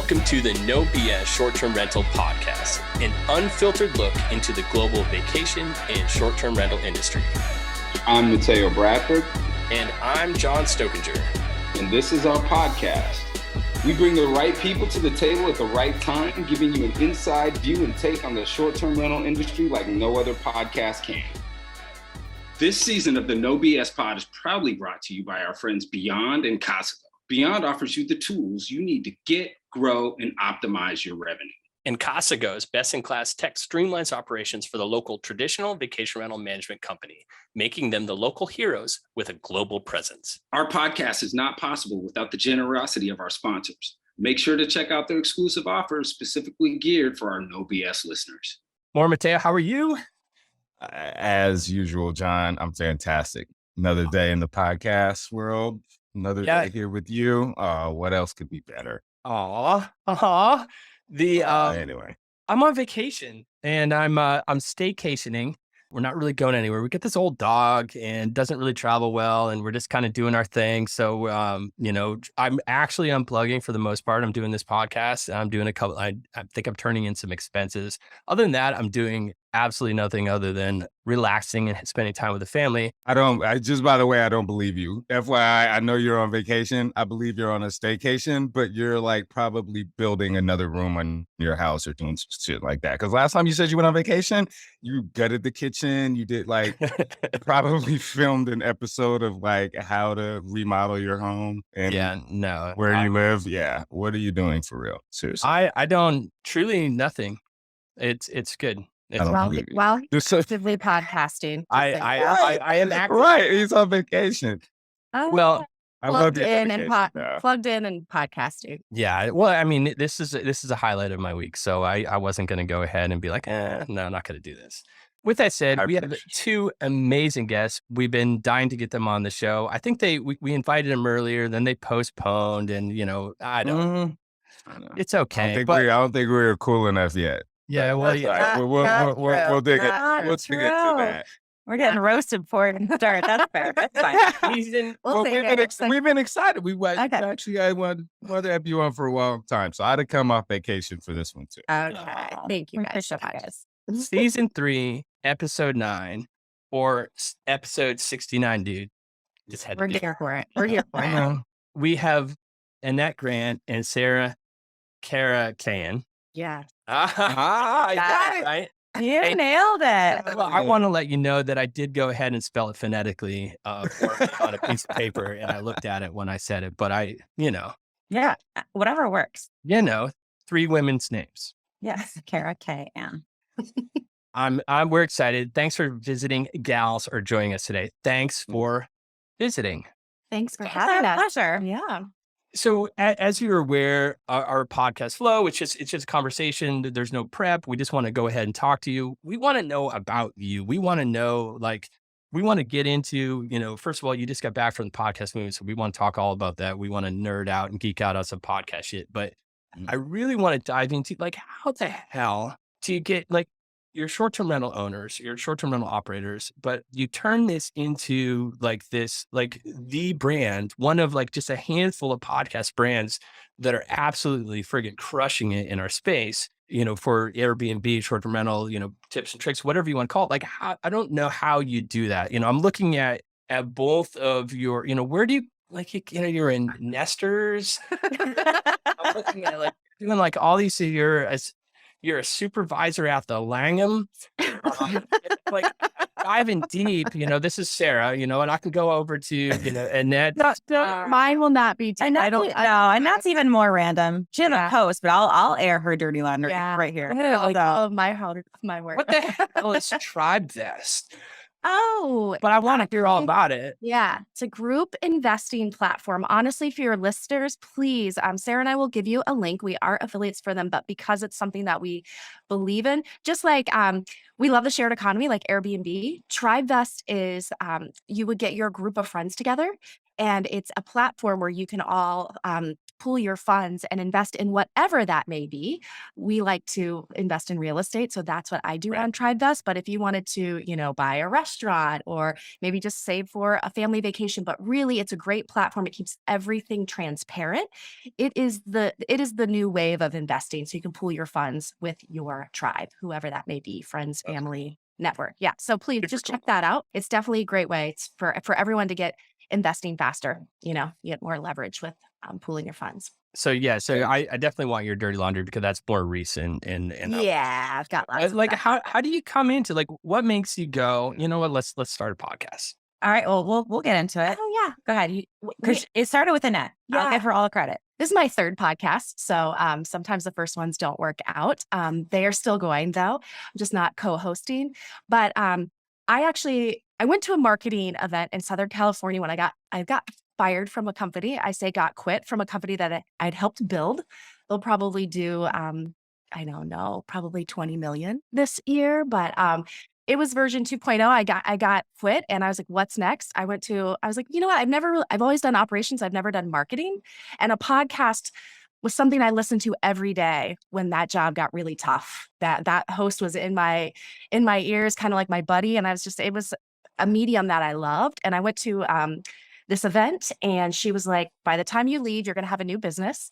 Welcome to the No BS Short-Term Rental Podcast, an unfiltered look into the global vacation and short-term rental industry. I'm Mateo Bradford. And I'm John Stokinger. And this is our podcast. We bring the right people to the table at the right time, giving you an inside view and take on the short-term rental industry like no other podcast can. This season of the No BS Pod is proudly brought to you by our friends Beyond and Costco. Beyond offers you the tools you need to get, grow, and optimize your revenue. And Casago's best-in-class tech streamlines operations for the local traditional vacation rental management company, making them the local heroes with a global presence. Our podcast is not possible without the generosity of our sponsors. Make sure to check out their exclusive offers specifically geared for our No BS listeners. More Mateo, how are you? As usual, John, I'm fantastic. Another day in the podcast world. Another day here with you. What else could be better? Anyway, I'm on vacation and I'm staycationing. We're not really going anywhere. We get this old dog and doesn't really travel well, and we're just kind of doing our thing. So, I'm actually unplugging for the most part. I'm doing this podcast. I'm doing I think I'm turning in some expenses. Other than that, I'm doing absolutely nothing other than relaxing and spending time with the family. By the way, I don't believe you. FYI, I know you're on vacation. I believe you're on a staycation, but you're like probably building another room in your house or doing shit like that. Because last time you said you went on vacation, you gutted the kitchen. You did probably filmed an episode of like how to remodel your home and where you live. Yeah. What are you doing for real? Seriously. I don't truly nothing. It's good. While he's actively podcasting. I am active. Right. He's on vacation. Well, I love plugged in and podcasting. Yeah. Well, I mean, this is a highlight of my week. So I wasn't going to go ahead and be like, no, I'm not going to do this. With that said, we have two amazing guests. We've been dying to get them on the show. I think we invited them earlier, then they postponed, and I don't. It's okay. I don't think we were cool enough yet. Yeah, well, we'll dig it. We'll dig into that. We're getting roasted for it and start. That's fair. That's fine. We've been excited. I wanted to have you on for a long time, so I had to come off vacation for this one too. Okay, thank you guys. Season 3, episode 9, or episode 69, dude. We're here for it. We're here for it. We have Annette Grant and Sarah Can. Yeah. I got it. Right? You nailed it. Well, I want to let you know that I did go ahead and spell it phonetically on a piece of paper, and I looked at it when I said it, but Yeah, whatever works. 3 women's names. Yes, Kara, K, Ann. We're excited. Thanks for visiting, gals, or joining us today. Thanks for visiting. Thanks for having us. Pleasure. Yeah. So as you're aware, our podcast flow, it's just a conversation. There's no prep. We just want to go ahead and talk to you. We want to know about you. We want to know, we want to get into, first of all, you just got back from the podcast movie. So we want to talk all about that. We want to nerd out and geek out on some podcast shit. But I really want to dive into how the hell do you get your short-term rental owners, your short-term rental operators, but you turn this into the brand, one of just a handful of podcast brands that are absolutely friggin' crushing it in our space, for Airbnb, short-term rental, tips and tricks, whatever you want to call it. I don't know how you do that. I'm looking at both of your, where do you, you're in Nesters. I'm looking at doing all these, you're a supervisor at the Langham, diving deep. This is Sarah. And I can go over to Annette. Mine will not be. And that's even more random. She doesn't post, but I'll air her dirty laundry right here. My work. What the hell is Tribe Vest? Oh, but I want to hear all about it. Yeah, it's a group investing platform. Honestly, for your listeners, please, Sarah and I will give you a link. We are affiliates for them, but because it's something that we believe in, just like we love the shared economy, like Airbnb. TribeVest is you would get your group of friends together, and it's a platform where you can all pool your funds and invest in whatever that may be. We like to invest in real estate. So that's what I do on TribeVest. But if you wanted to, buy a restaurant or maybe just save for a family vacation, but really it's a great platform. It keeps everything transparent. It is the new wave of investing. So you can pool your funds with your tribe, whoever that may be, friends, family, network. Yeah. So please just check that out. It's definitely a great way for everyone to get investing faster. You get more leverage with pooling your funds. So yeah, I definitely want your dirty laundry because that's more recent and yeah, I've got lots. Like how do you come into like what makes you go, you know what, let's start a podcast. All right. Well, we'll get into it. Oh yeah, go ahead. Because it started with Annette. Yeah. I'll give her all the credit. This is my third podcast, so sometimes the first ones don't work out. They are still going though. I'm just not co-hosting. But I went to a marketing event in Southern California when I got fired from a company. I say got quit from a company that I'd helped build. They'll probably do I don't know, probably 20 million this year, but it was version 2.0. I got quit and I was like, what's next? I was like, you know what? I've always done operations. I've never done marketing. And a podcast was something I listened to every day when that job got really tough. That host was in my ears, kind of like my buddy. And it was a medium that I loved. And I went to this event and she was like, by the time you leave, you're going to have a new business.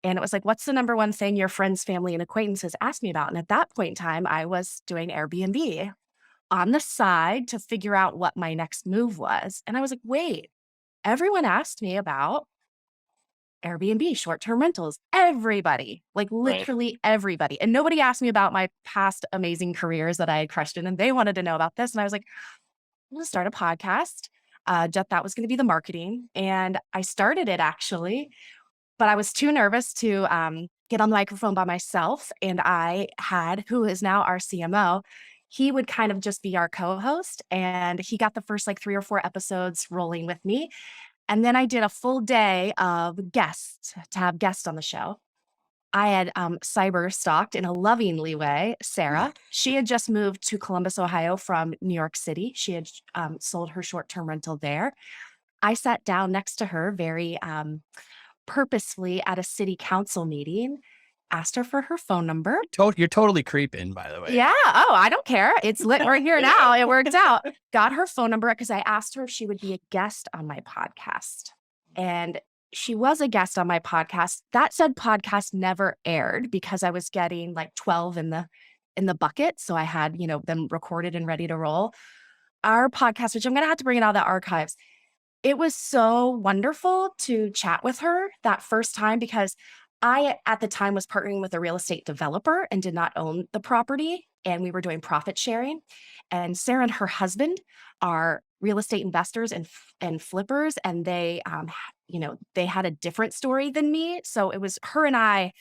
And it was like, what's the number one thing your friends, family, and acquaintances asked me about? And at that point in time, I was doing Airbnb on the side to figure out what my next move was. And I was like, wait, everyone asked me about Airbnb, short-term rentals, everybody, like literally everybody. And nobody asked me about my past amazing careers that I had crushed in. And they wanted to know about this. And I was like, I'm going to start a podcast. That was going to be the marketing. And I started it actually, but I was too nervous to get on the microphone by myself. And I had, who is now our CMO, he would kind of just be our co-host. And he got the first like 3 or 4 episodes rolling with me. And then I did a full day of guests to have guests on the show. I had cyber stalked in a lovingly way, Sarah. She had just moved to Columbus, Ohio from New York City. She had sold her short-term rental there. I sat down next to her very purposefully at a city council meeting, asked her for her phone number. You're totally creeping, by the way. Yeah. Oh, I don't care. It's lit right here now. It worked out. Got her phone number because I asked her if she would be a guest on my podcast. And she was a guest on my podcast. That said podcast never aired because I was getting like 12 in the bucket. So I had, them recorded and ready to roll. Our podcast, which I'm going to have to bring it out of the archives. It was so wonderful to chat with her that first time because I, at the time, was partnering with a real estate developer and did not own the property. And we were doing profit sharing. And Sarah and her husband are real estate investors and flippers. And they, they had a different story than me. So it was her and I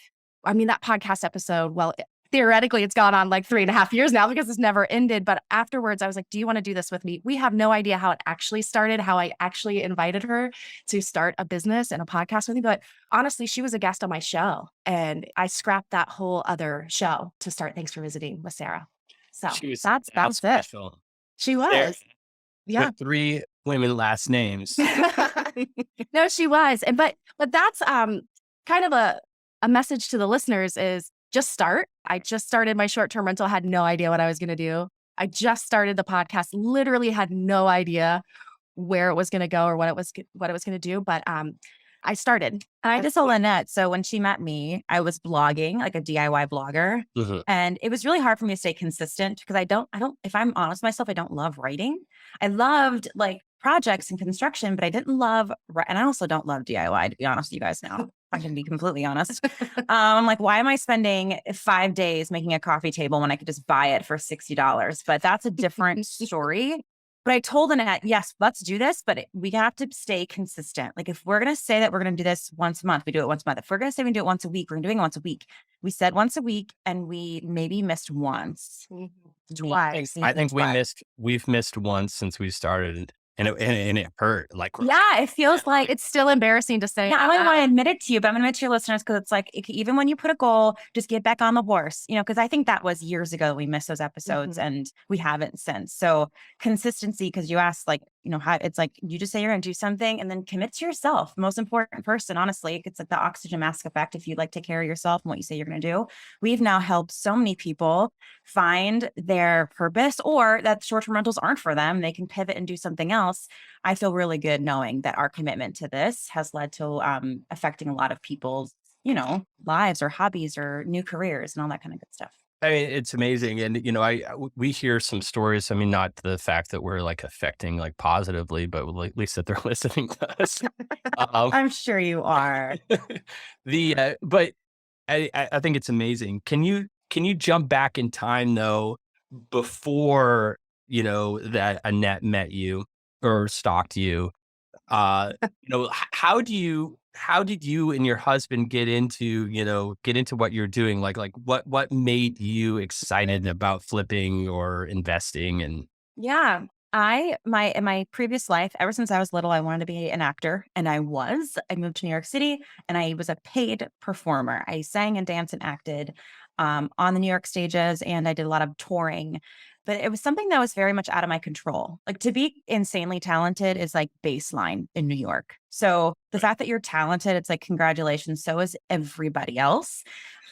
mean, that podcast episode, well, theoretically, it's gone on like 3.5 years now because it's never ended. But afterwards, I was like, do you want to do this with me? We have no idea how it actually started, how I actually invited her to start a business and a podcast with me. But honestly, she was a guest on my show. And I scrapped that whole other show to start Thanks for Visiting with Sarah. So that's special. it. She was. Sarah, yeah. with 3 women last names. No, she was. But that's kind of a message to the listeners is just start. I just started my short-term rental, had no idea what I was going to do. I just started the podcast, literally had no idea where it was going to go or what it was going to do. But I started. And I just told Annette. So when she met me, I was blogging, like a DIY blogger. Mm-hmm. And it was really hard for me to stay consistent because I don't, if I'm honest with myself, I don't love writing. I loved like projects and construction, but I didn't love, and I also don't love DIY, to be honest with you guys now. I can be completely honest. I'm like, why am I spending 5 days making a coffee table when I could just buy it for $60? But that's a different story. But I told Annette, yes, let's do this, but we have to stay consistent. Like if we're going to say that we're going to do this once a month, we do it once a month. If we're going to say we do it once a week, we're doing it once a week. We said once a week and we maybe missed once. Twice. I think we've missed once since we started. And it hurt. Like, yeah, it feels like it's still embarrassing to say. Yeah, I don't want to admit it to you, but I'm going to admit to your listeners because it's like, even when you put a goal, just get back on the horse, because I think that was years ago. We missed those episodes and we haven't since. So consistency, because you asked like it's like you just say you're going to do something and then commit to yourself. Most important person, honestly, it's like the oxygen mask effect. If you like take care of yourself and what you say you're going to do, we've now helped so many people find their purpose, or that short-term rentals aren't for them. They can pivot and do something else. I feel really good knowing that our commitment to this has led to affecting a lot of people's, lives or hobbies or new careers and all that kind of good stuff. I mean, it's amazing. And, we hear some stories. I mean, not the fact that we're like affecting like positively, but at least that they're listening to us. I'm sure you are. But I think it's amazing. Can you jump back in time though, before, that Annette met you or stalked you? How did you and your husband get into what you're doing? Like what made you excited about flipping or investing? And Yeah. In my previous life, ever since I was little, I wanted to be an actor, and I moved to New York City, and I was a paid performer. I sang and danced and acted on the New York stages, and I did a lot of touring, but it was something that was very much out of my control. Like, to be insanely talented is like baseline in New York. So the fact that you're talented, it's like, congratulations. So is everybody else.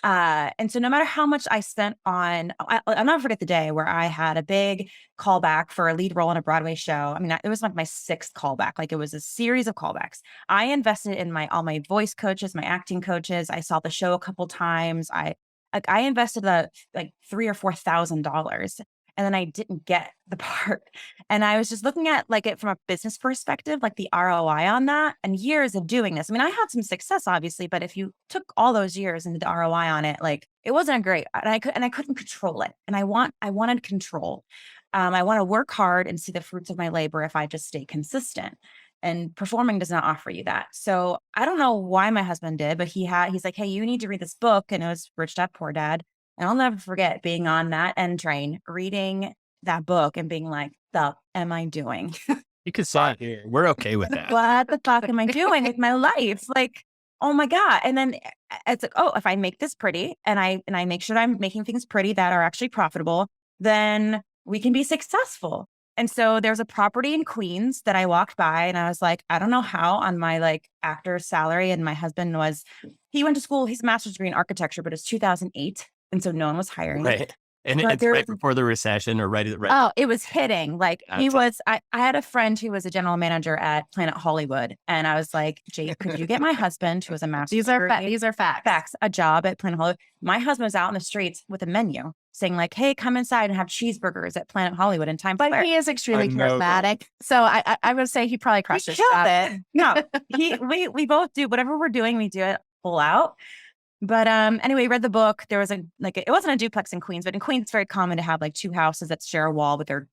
And so no matter how much I spent I'll never forget the day where I had a big callback for a lead role in a Broadway show. I mean, it was like my 6th callback. Like, it was a series of callbacks. I invested in all my voice coaches, my acting coaches. I saw the show a couple times. I invested like $3,000 or $4,000. And then I didn't get the part. And I was just looking at like it from a business perspective, like the ROI on that, and years of doing this. I mean, I had some success, obviously, but if you took all those years and did the ROI on it, like, it wasn't great. And I couldn't control it. And I wanted control. I want to work hard and see the fruits of my labor if I just stay consistent. And performing does not offer you that. So I don't know why my husband did, but he's like, hey, you need to read this book. And it was Rich Dad Poor Dad. And I'll never forget being on that end train, reading that book and being like, the am I doing? you could sign here. We're okay with that. What the fuck am I doing with my life? Like, oh my God. And then it's like, oh, if I make this pretty and I make sure that I'm making things pretty that are actually profitable, then we can be successful. And so there's a property in Queens that I walked by, and I was like, I don't know how, on my like actor's salary. And my husband he went to school, he's a master's degree in architecture, but it's 2008. And so no one was hiring. Right. And it's right before the recession, or right. Oh, it was hitting. Like, I had a friend who was a general manager at Planet Hollywood. And I was like, Jake, could you get my husband, who was a master's These are facts. A job at Planet Hollywood. My husband was out in the streets with a menu saying like, hey, come inside and have cheeseburgers at Planet Hollywood in Times Square. But he is extremely charismatic. So I would say he probably crushed his job. It. No, we both do whatever we're doing. We do it full out. But anyway, read the book. There was it wasn't a duplex in Queens, but in Queens, it's very common to have like 2 houses that share a wall, but they're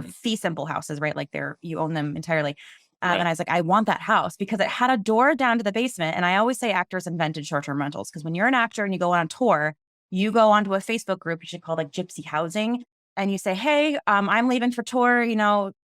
fee simple houses, right? Like you own them entirely. And I was like, I want that house because it had a door down to the basement. And I always say actors invented short-term rentals, because when you're an actor and you go on tour, you go onto a Facebook group, you should call like Gypsy Housing, and you say, hey, I'm leaving for tour,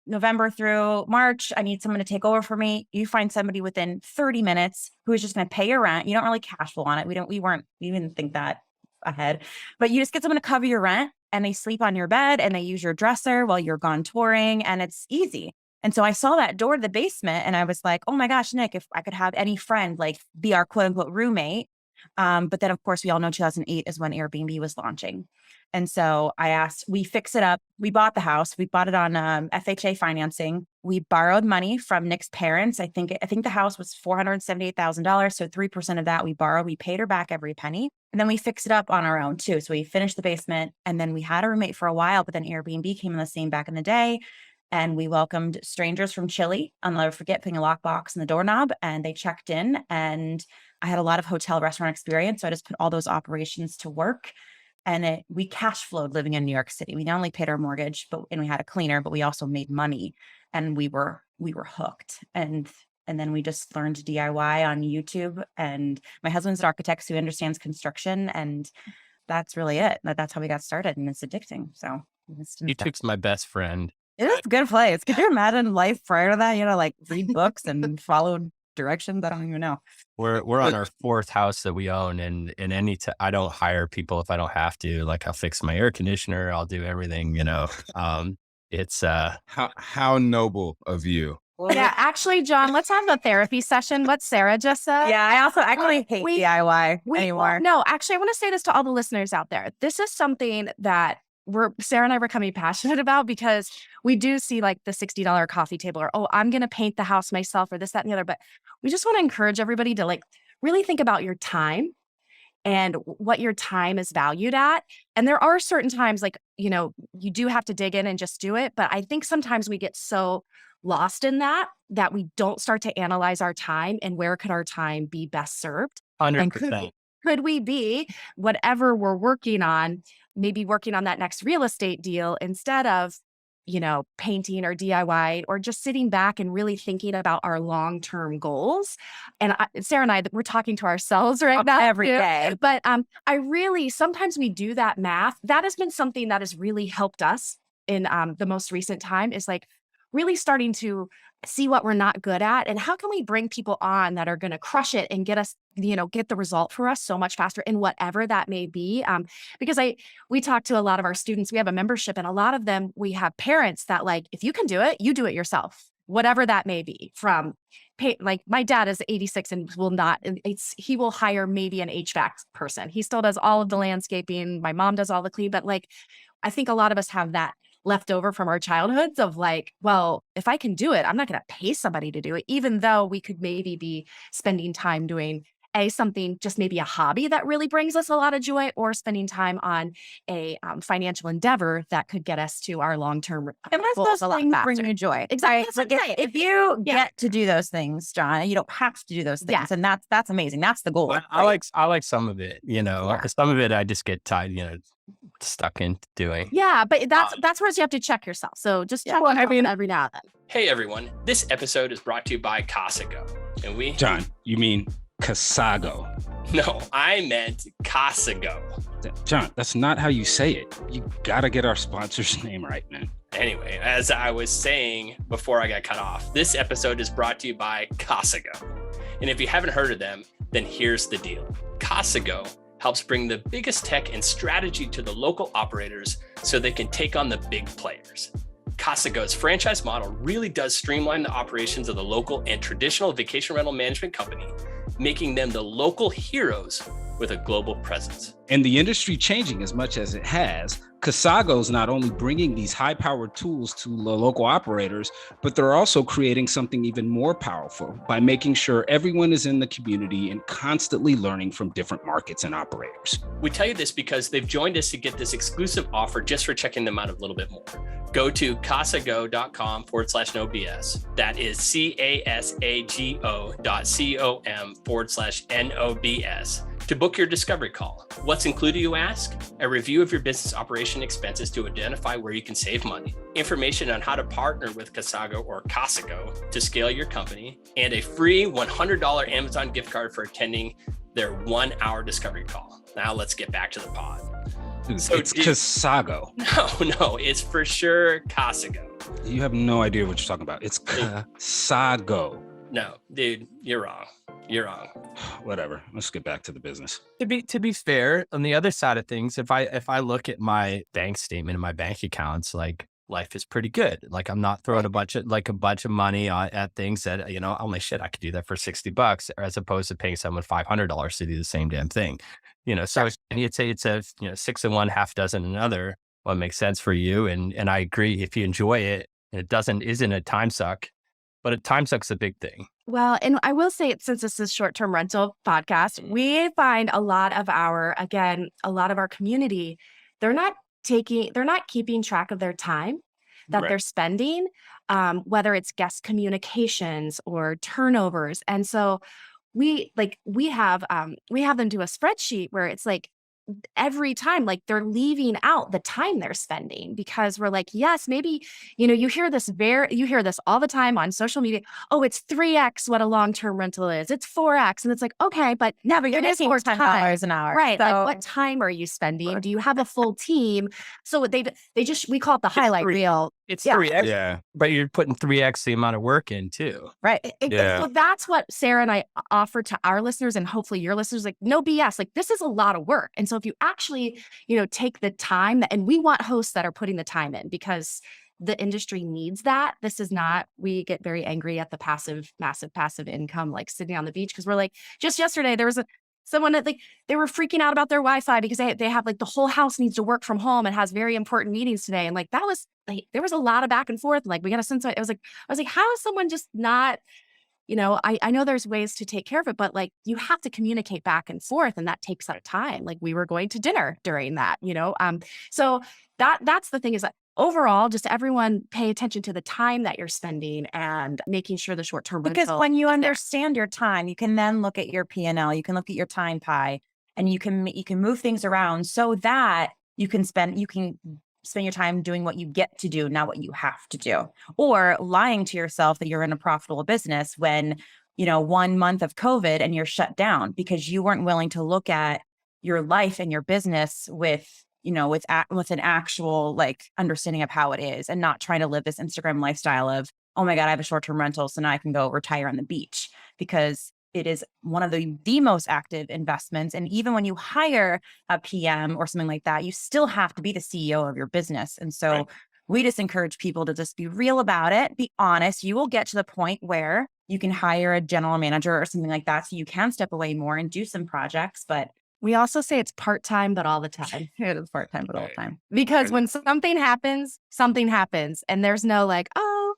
November through March. I need someone to take over for me. You find somebody within 30 minutes who is just going to pay your rent. You don't really cash flow on it. We didn't think that ahead, but you just get someone to cover your rent, and they sleep on your bed and they use your dresser while you're gone touring, and it's easy. And so I saw that door to the basement, and I was like, oh my gosh, Nick, if I could have any friend like be our quote unquote roommate. But then of course we all know 2008 is when Airbnb was launching. And so I asked, we fix it up. We bought the house. We bought it on FHA financing. We borrowed money from Nick's parents. I think the house was $478,000. So 3% of that we borrowed. We paid her back every penny. And then we fixed it up on our own too. So we finished the basement, and then we had a roommate for a while, but then Airbnb came on the scene back in the day. And we welcomed strangers from Chile. I'll never forget putting a lockbox in the doorknob, and they checked in, and I had a lot of hotel restaurant experience. So I just put all those operations to work, and we cash flowed living in New York City. We not only paid our mortgage, and we had a cleaner, but we also made money, and we were hooked. And then we just learned DIY on YouTube, and my husband's an architect who understands construction, and that's really it. That's how we got started, and it's addicting. So YouTube's my best friend. It is a good place. Could you imagine life prior to that? Like read books and follow directions. I don't even know. We're on our 4th house that we own, and I don't hire people if I don't have to. Like, I'll fix my air conditioner. I'll do everything. It's How noble of you. Yeah, actually, John, let's have a therapy session. What Sarah just said. Yeah, I also actually hate DIY anymore. No, actually, I want to say this to all the listeners out there. This is something that Sarah and I were becoming passionate about, because we do see like the $60 coffee table, or, oh, I'm going to paint the house myself, or this, that, and the other. But we just want to encourage everybody to like really think about your time and what your time is valued at. And there are certain times, like, you do have to dig in and just do it. But I think sometimes we get so lost in that we don't start to analyze our time and where could our time be best served. 100%. And could we be whatever we're working on, maybe working on that next real estate deal instead of, painting or DIY, or just sitting back and really thinking about our long-term goals. And Sarah and I, we're talking to ourselves right now every day. But I really, sometimes we do that math. That has been something that has really helped us in the most recent time, is like really starting to see what we're not good at and how can we bring people on that are going to crush it and get us, get the result for us so much faster in whatever that may be. Because we talk to a lot of our students, we have a membership, and a lot of them, we have parents that like, if you can do it, you do it yourself, whatever that may be. From like my dad is 86 and he will hire maybe an HVAC person. He still does all of the landscaping. My mom does all the clean, but like, I think a lot of us have that left over from our childhoods of like, well, if I can do it, I'm not going to pay somebody to do it, even though we could maybe be spending time doing something, just maybe a hobby that really brings us a lot of joy, or spending time on a financial endeavor that could get us to our long-term Unless goals those a lot things faster. bring you joy. Exactly. Like if you get to do those things, John, you don't have to do those things. Yeah. And that's amazing. That's the goal. I like some of it, some of it I just get tied, stuck into doing. Yeah, but that's where you have to check yourself. So just check every now and then. Hey everyone, this episode is brought to you by Casago. And John, you mean Casago? No, I meant Casago. John, that's not how you say it. You gotta get our sponsor's name right, man. Anyway, as I was saying before I got cut off, this episode is brought to you by Casago. And if you haven't heard of them, then here's the deal. Casago helps bring the biggest tech and strategy to the local operators so they can take on the big players. Casago's franchise model really does streamline the operations of the local and traditional vacation rental management company, making them the local heroes with a global presence. And the industry changing as much as it has, Casago's not only bringing these high-powered tools to the local operators, but they're also creating something even more powerful by making sure everyone is in the community and constantly learning from different markets and operators. We tell you this because they've joined us to get this exclusive offer just for checking them out a little bit more. Go to casago.com/nobs. That is casago.com/NOBS to book your discovery call. What's included, you ask? A review of your business operation expenses to identify where you can save money, information on how to partner with Casago or Casago to scale your company, and a free $100 Amazon gift card for attending their 1-hour discovery call. Now let's get back to the pod. So it's Casago. No, it's for sure Casago. You have no idea what you're talking about. It's Casago. No, dude, you're wrong. You're wrong. Whatever. Let's get back to the business. To be fair, on the other side of things, if I look at my bank statement and my bank accounts, like life is pretty good. Like I'm not throwing a bunch of money at things that, only shit, I could do that for $60 as opposed to paying someone $500 to do the same damn thing. So you'd say it's a 6 of one, half dozen another. What makes sense for you. And I agree, if you enjoy it, and it isn't a time suck, but a time suck's a big thing. Well, and I will say, since this is short-term rental podcast, we find a lot of our community, they're not keeping track of their time that they're spending, whether it's guest communications or turnovers. And so we have them do a spreadsheet where it's like, every time, like they're leaving out the time they're spending, because we're like, yes, maybe, you hear this all the time on social media. Oh, it's 3x what a long-term rental is. It's 4x. And it's like, okay, but no, but you're making $10 an hour. Right. So, like, what time are you spending? Do you have a full team? So we call it the highlight reel. It's 3x. Yeah. But you're putting 3x the amount of work in too. Right. So that's what Sarah and I offer to our listeners, and hopefully your listeners, like, no BS. Like, this is a lot of work. And so if you actually, take the time, and we want hosts that are putting the time in, because the industry needs that. This is not, we get very angry at the massive passive income, like sitting on the beach. Cause we're like, just yesterday, there was someone that like, they were freaking out about their Wi-Fi because they have like the whole house needs to work from home and has very important meetings today. And like, that was like, there was a lot of back and forth. Like we got a sense of, I was like, how is someone just not, I know there's ways to take care of it, but like you have to communicate back and forth, and that takes out time. Like we were going to dinner during that, so that's the thing is that overall, just everyone pay attention to the time that you're spending and making sure the short-term Because rental when you is there. understand your time, you can then look at your P&L, you can look at your time pie, and you can move things around so that you can spend your time doing what you get to do, not what you have to do, or lying to yourself that you're in a profitable business when, 1 month of COVID and you're shut down because you weren't willing to look at your life and your business with an actual like understanding of how it is, and not trying to live this Instagram lifestyle of, oh my God, I have a short-term rental, so now I can go retire on the beach, because it is one of the most active investments. And even when you hire a PM or something like that, you still have to be the CEO of your business. And so we just encourage people to just be real about it, be honest. You will get to the point where you can hire a general manager or something like that, so you can step away more and do some projects. But we also say it's part-time, but all the time. it is part-time, but all the time. Because when something happens, and there's no like, oh,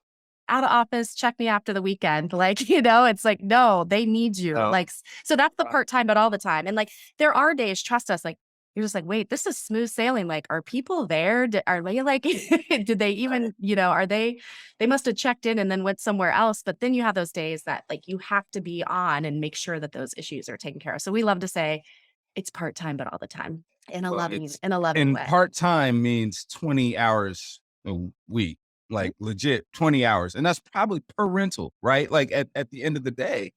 out of office, check me after the weekend. Like, it's like, no, they need you. Oh. Like, so that's the part-time, but all the time. And like, there are days, trust us, like, you're just like, wait, this is smooth sailing. Like, are people there? Are they like, did they even, they must have checked in and then went somewhere else. But then you have those days that like, you have to be on and make sure that those issues are taken care of. So we love to say it's part-time, but all the time in a loving way. Part-time means 20 hours a week. Like legit 20 hours. And that's probably per rental, right? Like at the end of the day.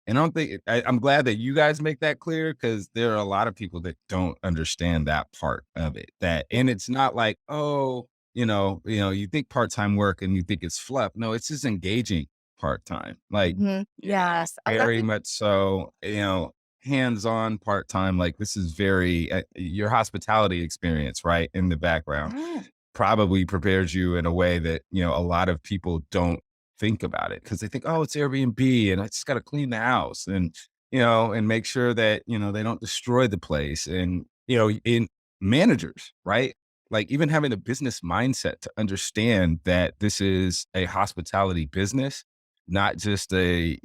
And I'm glad that you guys make that clear, because there are a lot of people that don't understand that part of it. And it's not like, oh, you think part-time work and you think it's fluff. No, it's just engaging part-time. Like, yes, very much so, hands-on part-time. Like this is very, your hospitality experience, right? In the background. Probably prepares you in a way that, a lot of people don't think about it, because they think, oh, it's Airbnb and I just got to clean the house and, and make sure that, they don't destroy the place. And, in managers, right? Like even having a business mindset to understand that this is a hospitality business, not just a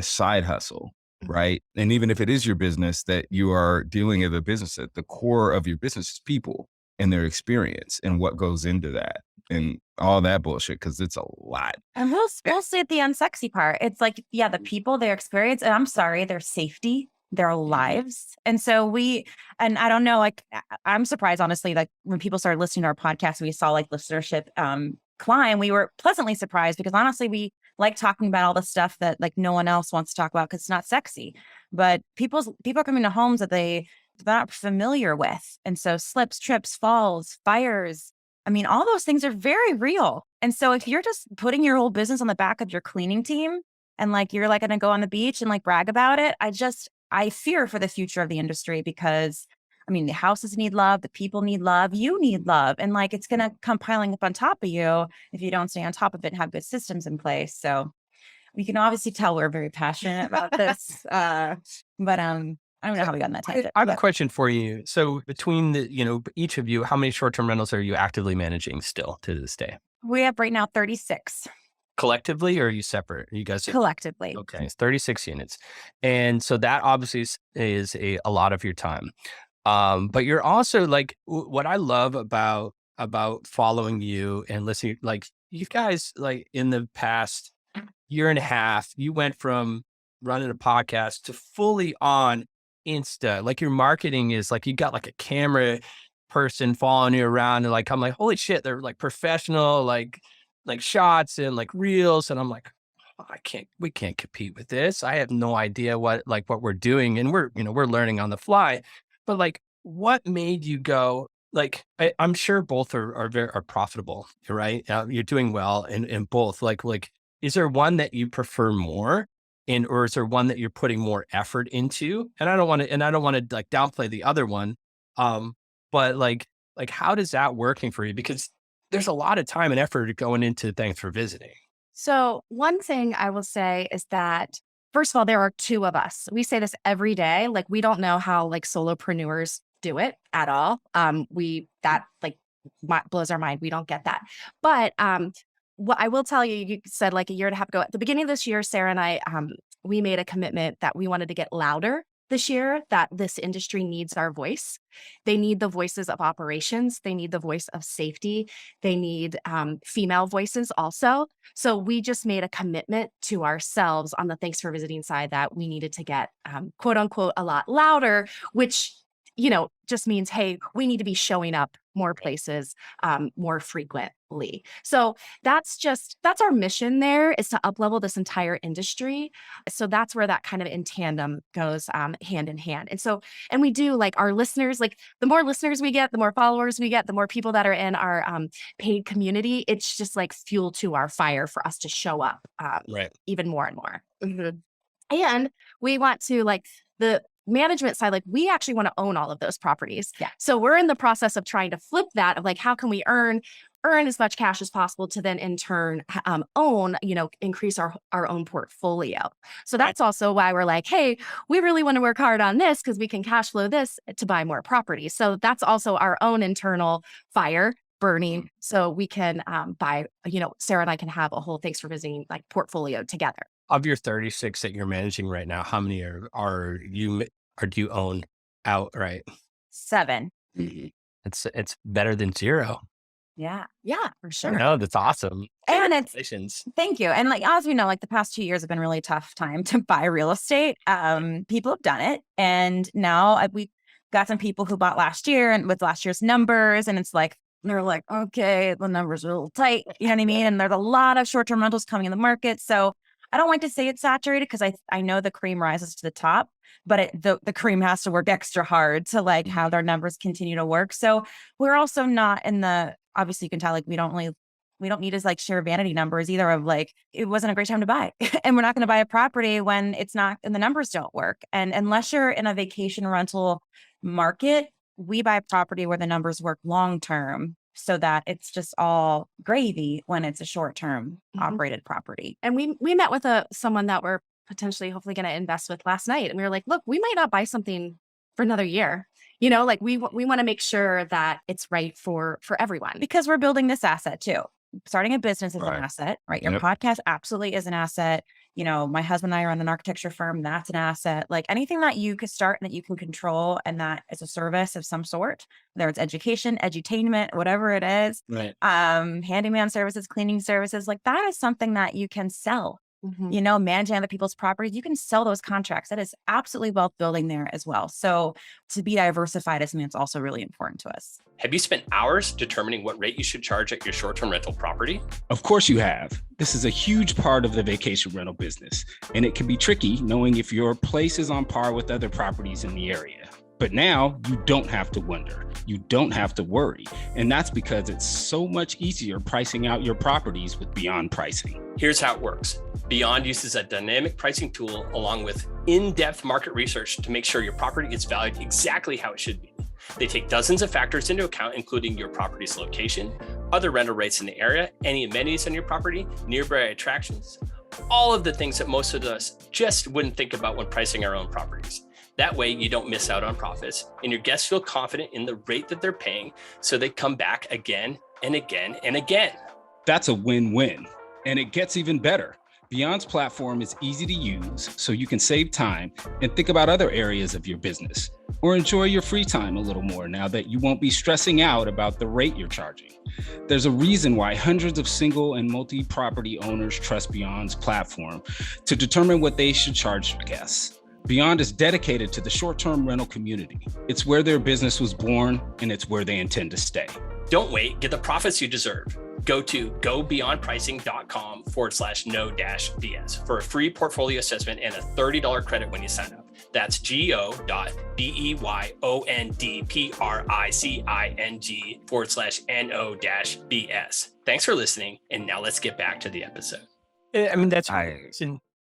side hustle. Right. And even if it is your business, that you are dealing with a business, at the core of your business is people and their experience and what goes into that and all that bullshit, because it's a lot. And we'll say the unsexy part. It's like, the people, their experience, and I'm sorry, their safety, their lives. And so and I don't know, like, I'm surprised, honestly, like when people started listening to our podcast, we saw like listenership climb. We were pleasantly surprised, because honestly, we like talking about all the stuff that like no one else wants to talk about because it's not sexy. But people are coming to homes that they're not familiar with. And so slips, trips, falls, fires, I mean, all those things are very real. And so if you're just putting your whole business on the back of your cleaning team and like you're like going to go on the beach and like brag about it, I fear for the future of the industry, because I mean, the houses need love, the people need love, you need love. And like, it's going to come piling up on top of you if you don't stay on top of it and have good systems in place. So we can obviously tell we're very passionate about this. But I don't know how we got on that tangent. I have a question for you. So between each of you, how many short-term rentals are you actively managing still to this day? We have right now 36. Collectively, or are you separate? Are you guys collectively? Okay, it's 36 units. And so that obviously is a lot of your time. But you're also like, what I love about following you and listening, like you guys, like in the past year and a half, you went from running a podcast to fully on Insta. Like your marketing is like, you got like a camera person following you around, and like, I'm like, holy shit, they're like professional, like shots and like reels. And I'm like, oh, we can't compete with this. I have no idea what we're doing. And we're learning on the fly. But like, what made you go, like, I'm sure both are profitable, right? You're doing well in both. Like, is there one that you prefer more? Or is there one that you're putting more effort into? And I don't want to like downplay the other one. But like, how does that working for you? Because there's a lot of time and effort going into thanks for visiting. So one thing I will say is that, first of all, there are two of us. We say this every day. Like, we don't know how like solopreneurs do it at all. Blows our mind. We don't get that. But what I will tell you, you said like a year and a half ago, at the beginning of this year, Sarah and I, we made a commitment that we wanted to get louder this year, that this industry needs our voice. They need the voices of operations. They need the voice of safety. They need female voices also. So we just made a commitment to ourselves on the thanks for visiting side that we needed to get quote unquote a lot louder, which, you know, just means, hey, we need to be showing up more places more frequently. So that's our mission there, is to up-level this entire industry. So that's where that kind of in tandem goes hand in hand. And we do, like, our listeners, like, the more listeners we get, the more followers we get, the more people that are in our paid community, it's just like fuel to our fire for us to show up even more and more. Mm-hmm. And we want to, like, the management side, like, we actually want to own all of those properties. Yeah. So we're in the process of trying to flip that, of like, how can we earn as much cash as possible to then in turn own, you know, increase our own portfolio. So that's also why we're like, hey, we really want to work hard on this because we can cash flow this to buy more properties. So that's also our own internal fire burning, so we can buy, you know, Sarah and I can have a whole thanks for visiting like portfolio together. Of your 36 that you're managing right now, how many do you own outright? 7. Mm-hmm. It's better than 0. Yeah, for sure. No, that's awesome. And Congratulations. Thank you. And like, as we know, like the past 2 years have been really tough time to buy real estate. People have done it. And now we got some people who bought last year and with last year's numbers. And it's like, they're like, okay, the numbers are a little tight. You know what I mean? And there's a lot of short-term rentals coming in the market. So I don't like to say it's saturated because I know the cream rises to the top, but the cream has to work extra hard to like have their numbers continue to work. So we're also not in the, obviously you can tell, like, we don't need to like share vanity numbers either, of like, it wasn't a great time to buy and we're not going to buy a property when it's not, and the numbers don't work. And unless you're in a vacation rental market, we buy a property where the numbers work long-term, so that it's just all gravy when it's a short-term operated property. And we met with someone that we're potentially hopefully going to invest with last night. And we were like, look, we might not buy something for another year. You know, like we want to make sure that it's right for everyone. Because we're building this asset too. Starting a business is Right. an asset, right? Your Yep. podcast absolutely is an asset. You know, my husband and I run an architecture firm. That's an asset. Like anything that you could start and that you can control and that is a service of some sort, whether it's education, edutainment, whatever it is, Right. handyman services, cleaning services, like that is something that you can sell. You know, managing other people's properties, you can sell those contracts. That is absolutely wealth building there as well. So to be diversified is something that's also really important to us. Have you spent hours determining what rate you should charge at your short-term rental property? Of course you have. This is a huge part of the vacation rental business, and it can be tricky knowing if your place is on par with other properties in the area. But now you don't have to wonder. You don't have to worry. And that's because it's so much easier pricing out your properties with Beyond Pricing. Here's how it works. Beyond uses a dynamic pricing tool along with in-depth market research to make sure your property gets valued exactly how it should be. They take dozens of factors into account, including your property's location, other rental rates in the area, any amenities on your property, nearby attractions, all of the things that most of us just wouldn't think about when pricing our own properties. That way you don't miss out on profits and your guests feel confident in the rate that they're paying, so they come back again and again and again. That's a win-win. And it gets even better. Beyond's platform is easy to use, so you can save time and think about other areas of your business, or enjoy your free time a little more now that you won't be stressing out about the rate you're charging. There's a reason why hundreds of single and multi-property owners trust Beyond's platform to determine what they should charge guests. Beyond is dedicated to the short-term rental community. It's where their business was born, and it's where they intend to stay. Don't wait, get the profits you deserve. Go to gobeyondpricing.com/no-bs for a free portfolio assessment and a $30 credit when you sign up. That's go.beyondpricing.com/no-bs. Thanks for listening. And now let's get back to the episode. I mean, that's I-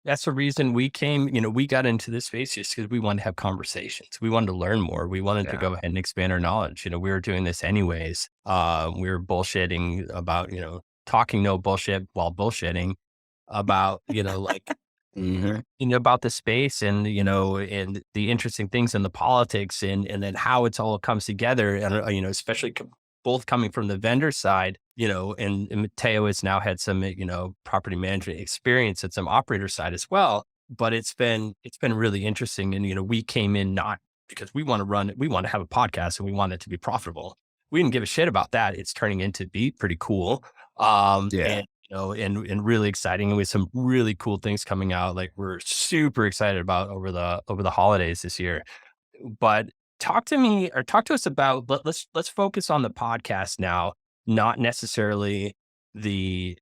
That's the reason we came, we got into this space just because we wanted to have conversations. We wanted to learn more. We wanted to go ahead and expand our knowledge. We were doing this anyways. We were bullshitting about, talking no bullshit while bullshitting about, about the space and, and the interesting things in the politics and then how it's all comes together. And, especially both coming from the vendor side, and Mateo has now had some, property management experience at some operator side as well. But it's been really interesting. And, we came in not because we want to have a podcast and we want it to be profitable. We didn't give a shit about that. It's turning into be pretty cool. And really exciting. And with some really cool things coming out, like we're super excited about over the holidays this year. But talk to us about, let's focus on the podcast now, not necessarily the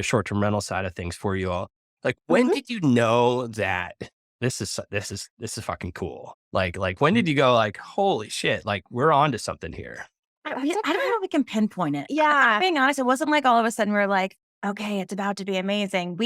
short-term rental side of things for you all. Like, when did you know that this is fucking cool? Like when did you go like, holy shit, like we're on to something here? I don't know if we can pinpoint it. Yeah. Being honest, it wasn't like all of a sudden we're like, okay, it's about to be amazing.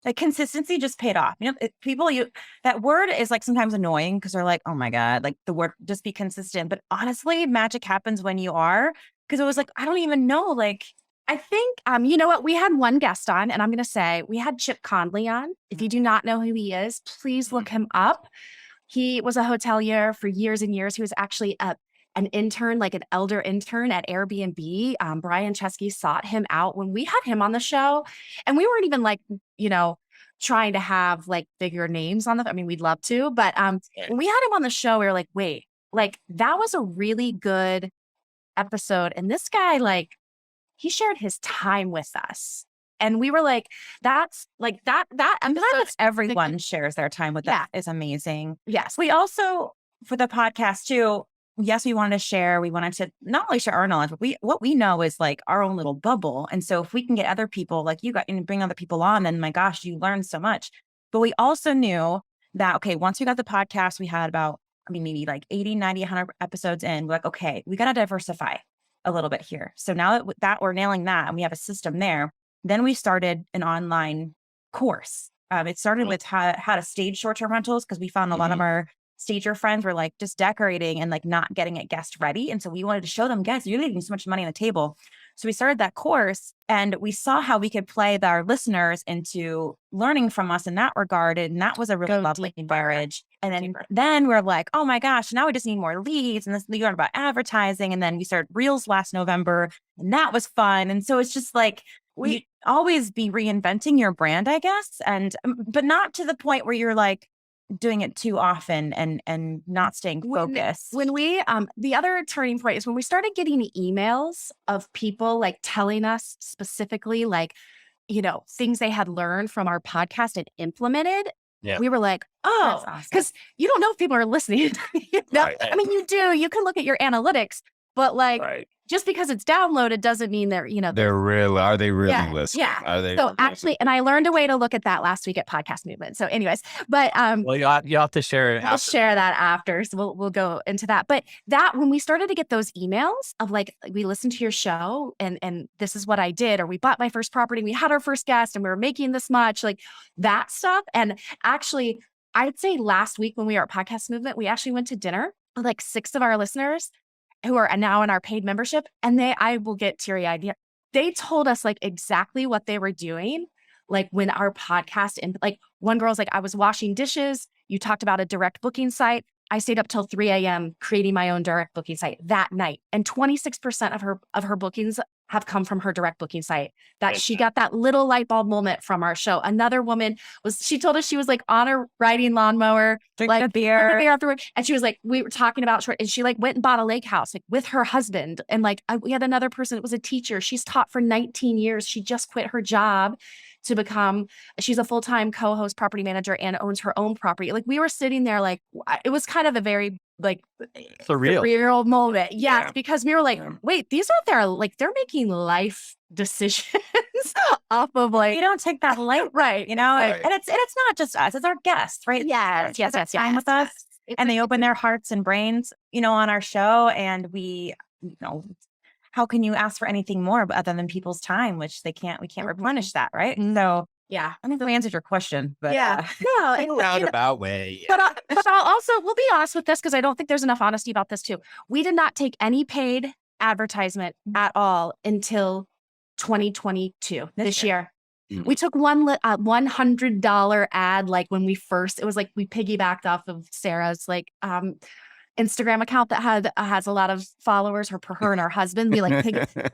The consistency just paid off. That word is like sometimes annoying because they're like, oh my God, like the word just be consistent. But honestly, magic happens when you are, because it was like, I don't even know. Like, I think, you know what? We had one guest on, and I'm going to say we had Chip Conley on. If you do not know who he is, please look him up. He was a hotelier for years and years. He was actually an intern, like an elder intern at Airbnb. Brian Chesky sought him out when we had him on the show. And we weren't even like, trying to have like bigger names on we'd love to. But when we had him on the show, we were like, wait, like that was a really good episode. And this guy, like, he shared his time with us. And we were like, that's like that I'm glad episode, that everyone shares their time with that is amazing. Yes. We also, for the podcast too, yes, we wanted to share. We wanted to not only share our knowledge, but what we know is like our own little bubble. And so if we can get other people like you got and bring other people on, then my gosh, you learn so much. But we also knew that, okay, once we got the podcast, we had about, maybe like 80, 90, 100 episodes in. We're like, okay, we got to diversify a little bit here. So now that we're nailing that and we have a system there, then we started an online course. It started with how to stage short-term rentals, because we found a lot of our stager friends were like just decorating and like not getting it guest ready. And so we wanted to show them, guys, you're leaving so much money on the table. So we started that course and we saw how we could play our listeners into learning from us in that regard. And that was a really lovely marriage. And then we're like, oh my gosh, now we just need more leads. And we learned about advertising. And then we started Reels last November, and that was fun. And so it's just like, we always be reinventing your brand, I guess. And, but not to the point where you're like doing it too often and not staying focused. When we, the other turning point is when we started getting emails of people like telling us specifically, like, things they had learned from our podcast and implemented. Yeah. We were like, oh, because you don't know if people are listening. Right. You do. You can look at your analytics, but like, just because it's downloaded doesn't mean they're, are they really listening? Yeah. Are they? So actually, and I learned a way to look at that last week at Podcast Movement. So anyways, but, well, you have to share it. I'll share that after. So we'll go into that. But that, when we started to get those emails of like, we listened to your show and this is what I did, or we bought my first property, we had our first guest and we were making this much, like that stuff. And actually, I'd say last week when we were at Podcast Movement, we actually went to dinner with like 6 of our listeners who are now in our paid membership. And I will get teary-eyed. They told us like exactly what they were doing. Like when our podcast, and like one girl's like, I was washing dishes. You talked about a direct booking site. I stayed up till 3 a.m. creating my own direct booking site that night. And 26% of her bookings have come from her direct booking site. That she got that little light bulb moment from our show. Another woman she told us she was like on a riding lawnmower, drinking a beer afterward. And she was like, we were talking about short, and she like went and bought a lake house like with her husband. And like, we had another person that was a teacher. She's taught for 19 years. She just quit her job to she's a full-time co-host property manager and owns her own property. Like we were sitting there, like it was kind of a very like surreal moment. Yeah, because we were like, wait, these are they're making life decisions off of like, you don't take that light, right? And it's not just us, it's our guests, right? Yes. Time with us, and they open their hearts and brains, on our show, and we, how can you ask for anything more other than people's time, which we can't replenish that, right? So Yeah. I think we answered your question, but Yeah. No, In a roundabout way. but I'll also, we'll be honest with this because I don't think there's enough honesty about this too. We did not take any paid advertisement at all until 2022, this year. We took one $100 ad, like when we first, it was like we piggybacked off of Sarah's like Instagram account that has a lot of followers, her and her husband. We like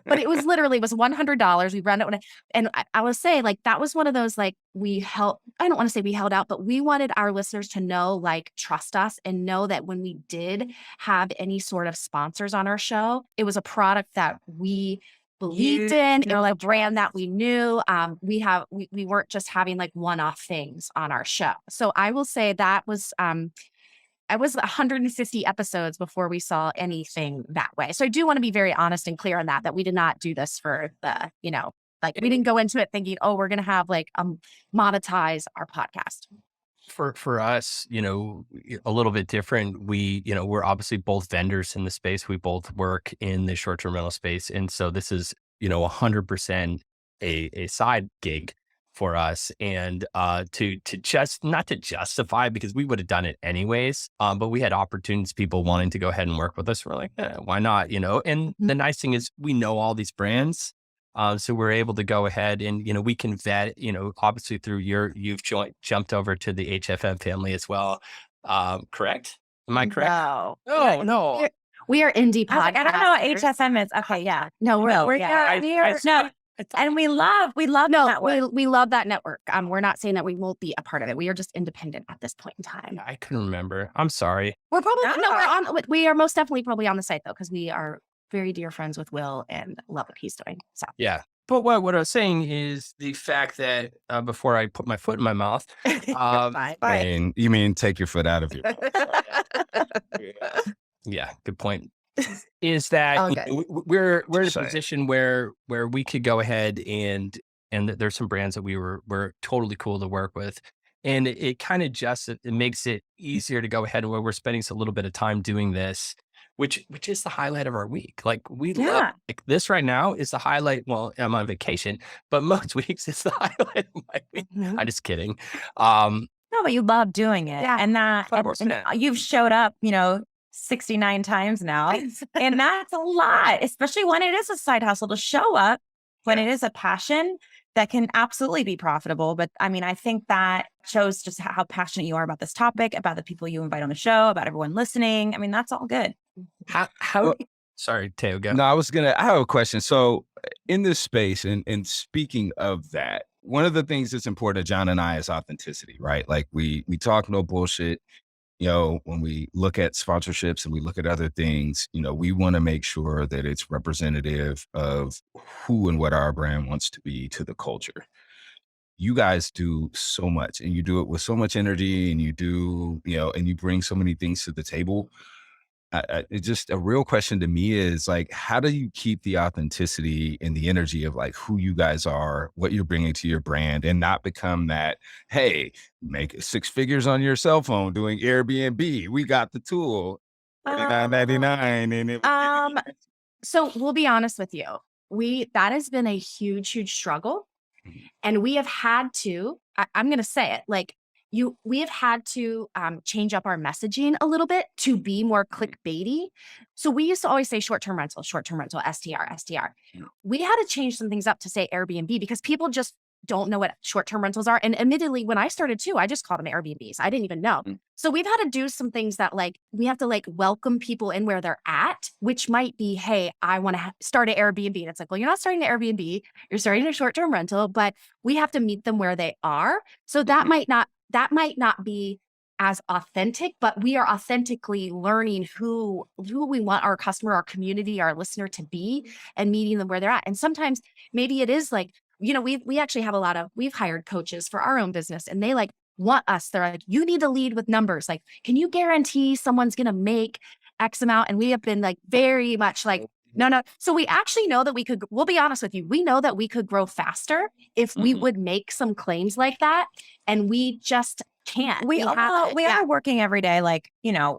but it was $100. We ran it and I will say like that was one of those like I don't want to say we held out, but we wanted our listeners to know, like, trust us and know that when we did have any sort of sponsors on our show, it was a product that we believed in, or like brand that we knew. We weren't just having like one-off things on our show. So I will say that was I was 150 episodes before we saw anything that way. So I do want to be very honest and clear on that we did not do this for the, like we didn't go into it thinking, oh, we're going to have like monetize our podcast. For us, a little bit different. We're obviously both vendors in the space. We both work in the short-term rental space. And so this is, 100% a side gig for us. And to just not to justify, because we would have done it anyways. But we had opportunities, people wanting to go ahead and work with us. We're like, why not? And the nice thing is we know all these brands. So we're able to go ahead and, we can vet, obviously through you've jumped over to the HFM family as well. Correct? Am I correct? No. Oh, no. We are indie I was like, I don't know what HFM is. Okay, yeah. No, we're no. And we love that network. We love that network. We're not saying that we won't be a part of it. We are just independent at this point in time. I couldn't remember. I'm sorry. We're probably we are most definitely probably on the site though, because we are very dear friends with Will and love what he's doing. So yeah. But what I was saying is the fact that before I put my foot in my mouth, Fine. You mean take your foot out of your mouth? Yeah, good point. Is that we're in a position where we could go ahead and there's some brands that we're totally cool to work with, and it kind of just it makes it easier to go ahead where we're spending a little bit of time doing this, which is the highlight of our week. Like we love like this right now is the highlight. Well, I'm on vacation, but most weeks it's the highlight of my week. I'm just kidding. No, but you love doing it, and that and you've showed up, 69 times now. And that's a lot, especially when it is a side hustle to show up when it is a passion that can absolutely be profitable. But I mean, I think that shows just how passionate you are about this topic, about the people you invite on the show, about everyone listening. I mean, that's all good. Sorry, Teo, go. No, I have a question. So in this space, and speaking of that, one of the things that's important to John and I is authenticity, right? Like we talk no bullshit. When we look at sponsorships and we look at other things, we want to make sure that it's representative of who and what our brand wants to be to the culture. You guys do so much, and you do it with so much energy, and you do, and you bring so many things to the table. It's just a real question to me is like, how do you keep the authenticity and the energy of like who you guys are, what you're bringing to your brand, and not become that, hey, make 6 figures on your cell phone doing Airbnb. We got the tool. $99.99 and so we'll be honest with you. That has been a huge struggle. And we have had to, I'm going to say it, like, we have had to change up our messaging a little bit to be more clickbaity. So we used to always say short-term rental, STR. We had to change some things up to say Airbnb because people just don't know what short-term rentals are. And admittedly, when I started too, I just called them Airbnbs. I didn't even know. So we've had to do some things that like, we have to like welcome people in where they're at, which might be, hey, I want to start an Airbnb. And it's like, well, you're not starting an Airbnb, you're starting a short-term rental, but we have to meet them where they are. So that might not be as authentic, but we are authentically learning who we want our customer, our community, our listener to be, and meeting them where they're at. And sometimes maybe it is like, we actually have we've hired coaches for our own business, and they like want us. They're like, you need to lead with numbers. Like, can you guarantee someone's going to make X amount? And we have been like very much like, no. So we actually know that we'll be honest with you. We know that we could grow faster if we would make some claims like that. And we just can't. We are working every day. Like,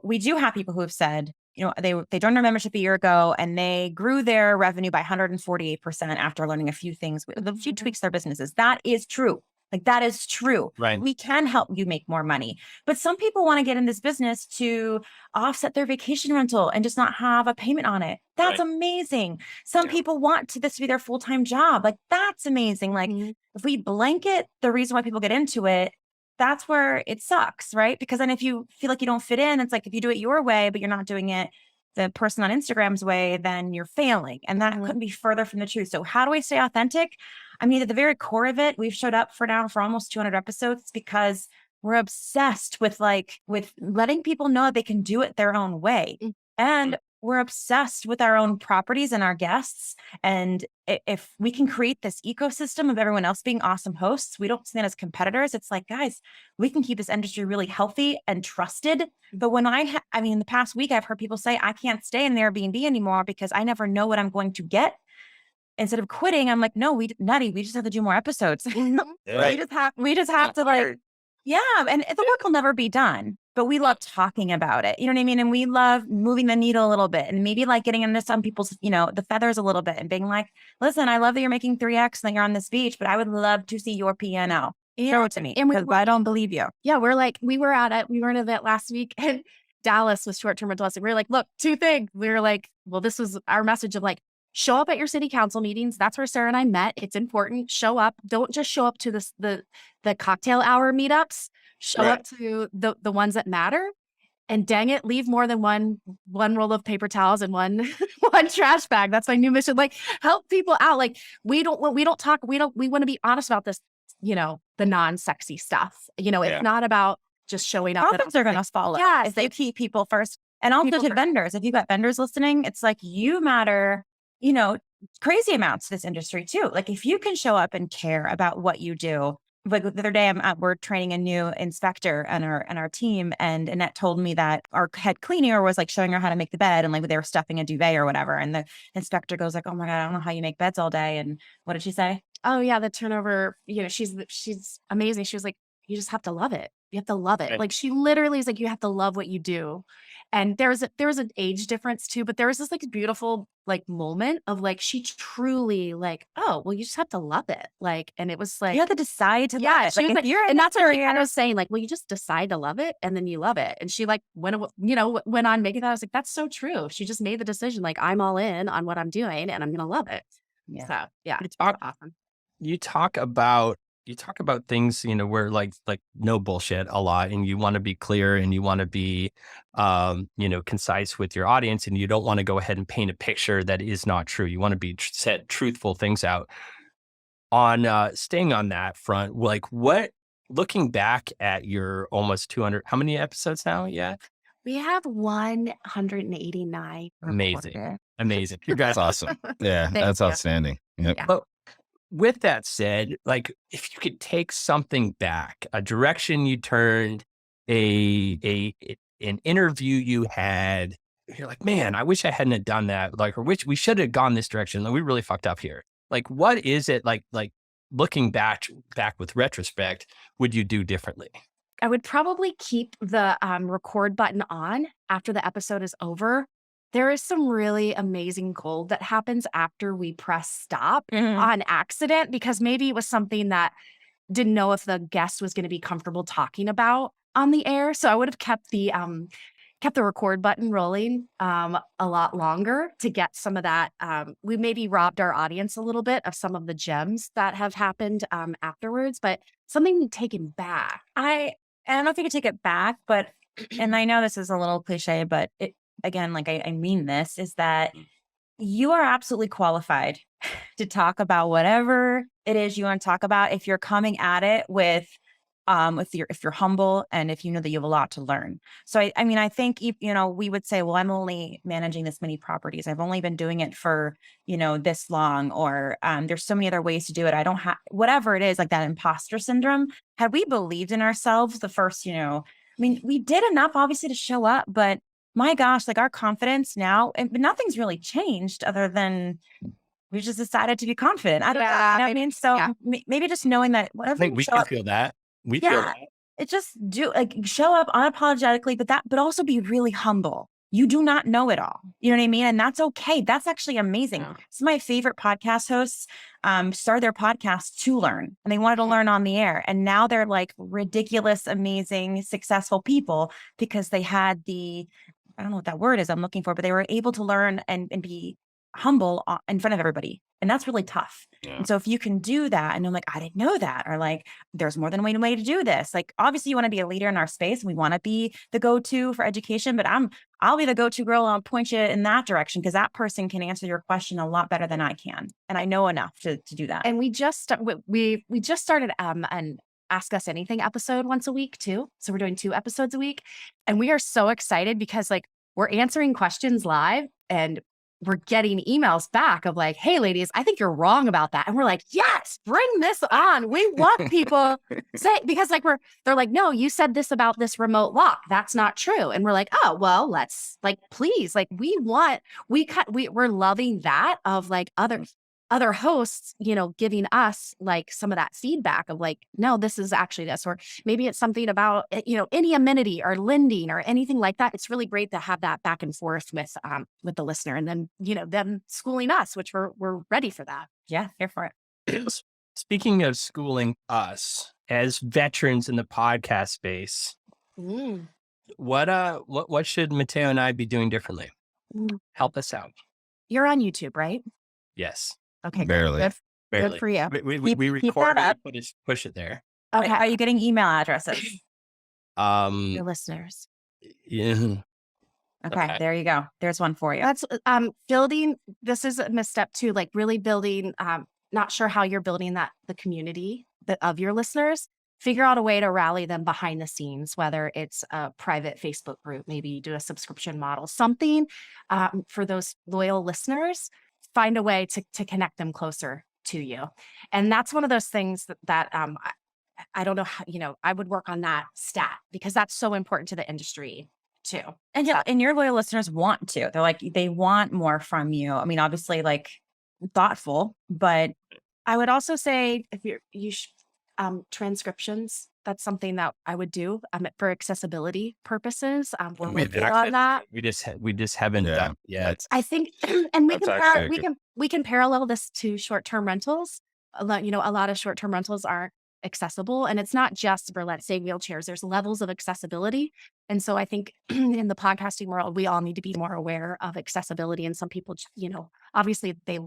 we do have people who have said, they joined our membership a year ago and they grew their revenue by 148% after learning a few things, a few tweaks to their businesses. That is true. Like that is true. Right. We can help you make more money. But some people want to get in this business to offset their vacation rental and just not have a payment on it. That's amazing. Some people want this to be their full-time job. Like that's amazing. Like if we blanket the reason why people get into it, that's where it sucks, right? Because then if you feel like you don't fit in, it's like if you do it your way, but you're not doing it the person on Instagram's way, then you're failing. And that couldn't be further from the truth. So how do I stay authentic? I mean, at the very core of it, we've showed up for almost 200 episodes because we're obsessed with letting people know they can do it their own way. And we're obsessed with our own properties and our guests. And if we can create this ecosystem of everyone else being awesome hosts, we don't see that as competitors. It's like, guys, we can keep this industry really healthy and trusted. But when in the past week, I've heard people say, I can't stay in the Airbnb anymore because I never know what I'm going to get. Instead of quitting, I'm like, no, we just have to do more episodes. We just have to and the work will never be done, but we love talking about it. You know what I mean? And we love moving the needle a little bit and maybe like getting into some people's, the feathers a little bit and being like, listen, I love that you're making 3X and that you're on this beach, but I would love to see your P&L. Show it to me because I don't believe you. Yeah. We were at an event last week and Dallas was short-term rental. We were like, look, two things. We were like, well, this was our message of like, show up at your city council meetings. That's where Sarah and I met. It's important. Show up. Don't just show up to the cocktail hour meetups. Show up to the ones that matter. And dang it, leave more than one roll of paper towels and one trash bag. That's my new mission. Like help people out. Like we want to be honest about this, the non-sexy stuff. It's not about just showing up. Profits are going to follow. Yeah. If they keep people first. And also to vendors, if you've got vendors listening, it's like you matter, crazy amounts to this industry too. Like if you can show up and care about what you do. Like the other day, we're training a new inspector on our team, and Annette told me that our head cleaner was like showing her how to make the bed, and like they were stuffing a duvet or whatever. And the inspector goes like, "Oh my god, I don't know how you make beds all day." And what did she say? Oh yeah, the turnover. She's amazing. She was like, "You just have to love it. You have to love it." Right. Like she literally is like, "You have to love what you do." And there was an age difference too, but there was this like beautiful like moment of like she truly like, oh well, you just have to love it. Like, and it was like you have to decide to love it. She was like, and that's what I was saying. Like, well, you just decide to love it, and then you love it. And she like went on making that. I was like, that's so true. She just made the decision. Like, I'm all in on what I'm doing, and I'm gonna love it. Yeah. So yeah, it's awesome. You talk about things, where like no bullshit a lot, and you want to be clear and you want to be, concise with your audience, and you don't want to go ahead and paint a picture that is not true. You want to be set truthful things out. On staying on that front, like looking back at your almost 200, how many episodes now? Yeah. We have 189. Amazing. You guys awesome. Yeah, that's outstanding. Yep. Yeah. But with that said, like if you could take something back, a direction you turned, an interview you had, you're like, man, I wish I hadn't have done that. Like, or wish we should have gone this direction. Like, we really fucked up here. Like, what is it like looking back with retrospect, would you do differently? I would probably keep the record button on after the episode is over. There is some really amazing gold that happens after we press stop on accident, because maybe it was something that didn't know if the guest was going to be comfortable talking about on the air. So I would have kept the record button rolling a lot longer to get some of that. We maybe robbed our audience a little bit of some of the gems that have happened afterwards, but something taken back. I don't know if you could take it back, but, and I know this is a little cliche, but again, like I mean this, is that you are absolutely qualified to talk about whatever it is you want to talk about if you're coming at it with if you're humble and if you know that you have a lot to learn. So I think we would say, well, I'm only managing this many properties. I've only been doing it for this long, or there's so many other ways to do it. I don't have whatever it is, like that imposter syndrome. Had we believed in ourselves the first, we did enough obviously to show up, but my gosh, like our confidence now, and nothing's really changed other than we just decided to be confident. I don't know what I mean? So maybe just knowing that whatever. I think we can feel that. Feel that. It just show up unapologetically, but also be really humble. you do not know it all. You know what I mean? And that's okay. That's actually amazing. Yeah. Some of my favorite podcast hosts started their podcast to learn, and they wanted to learn on the air. And now they're like ridiculous, amazing, successful people because they had I don't know what that word is I'm looking for, but they were able to learn and be humble in front of everybody. And that's really tough. Yeah. And so if you can do that, and I'm like, I didn't know that, or like, there's more than one way to do this. Like, obviously you want to be a leader in our space. We want to be the go-to for education, but I'll be the go-to girl. I'll point you in that direction because that person can answer your question a lot better than I can. And I know enough to do that. And we just started an Ask Us Anything episode once a week too. So we're doing 2 episodes a week, and we are so excited because like we're answering questions live and we're getting emails back of like, hey ladies, I think you're wrong about that. And we're like, yes, bring this on. We want people say, because like they're like, no, you said this about this remote lock. That's not true. And we're like, oh, well, let's like, please, like we're loving that of like other hosts, you know, giving us like some of that feedback of like, no, this is actually this, or maybe it's something about, you know, any amenity or lending or anything like that. It's really great to have that back and forth with the listener, and then, you know, them schooling us, which we're ready for that. Yeah, here for it. Speaking of schooling us as veterans in the podcast space, what should Mateo and I be doing differently? Help us out. You're on YouTube, right? Yes. Okay. Barely. Good. Barely. Good for you. We keep record that it, push it there. Okay. Are you getting email addresses? Your listeners. Yeah. Okay, there you go. There's one for you. That's building. This is a misstep too, like really building, not sure how you're building the community of your listeners. Figure out a way to rally them behind the scenes, whether it's a private Facebook group, maybe you do a subscription model, something for those loyal listeners. Find a way to connect them closer to you. And that's one of those things that I don't know how, you know, I would work on that stat because that's so important to the industry too. And yeah, and your loyal listeners want to. They're like, they want more from you. I mean, obviously, like thoughtful, but I would also say if transcriptions, that's something that I would do for accessibility purposes. We're working on that. We just haven't done yet. I think, and That's we can parallel this to short-term rentals. A lot of short-term rentals aren't accessible, and it's not just for, let's say, wheelchairs. There's levels of accessibility. And so I think in the podcasting world, we all need to be more aware of accessibility. And some people, you know, obviously they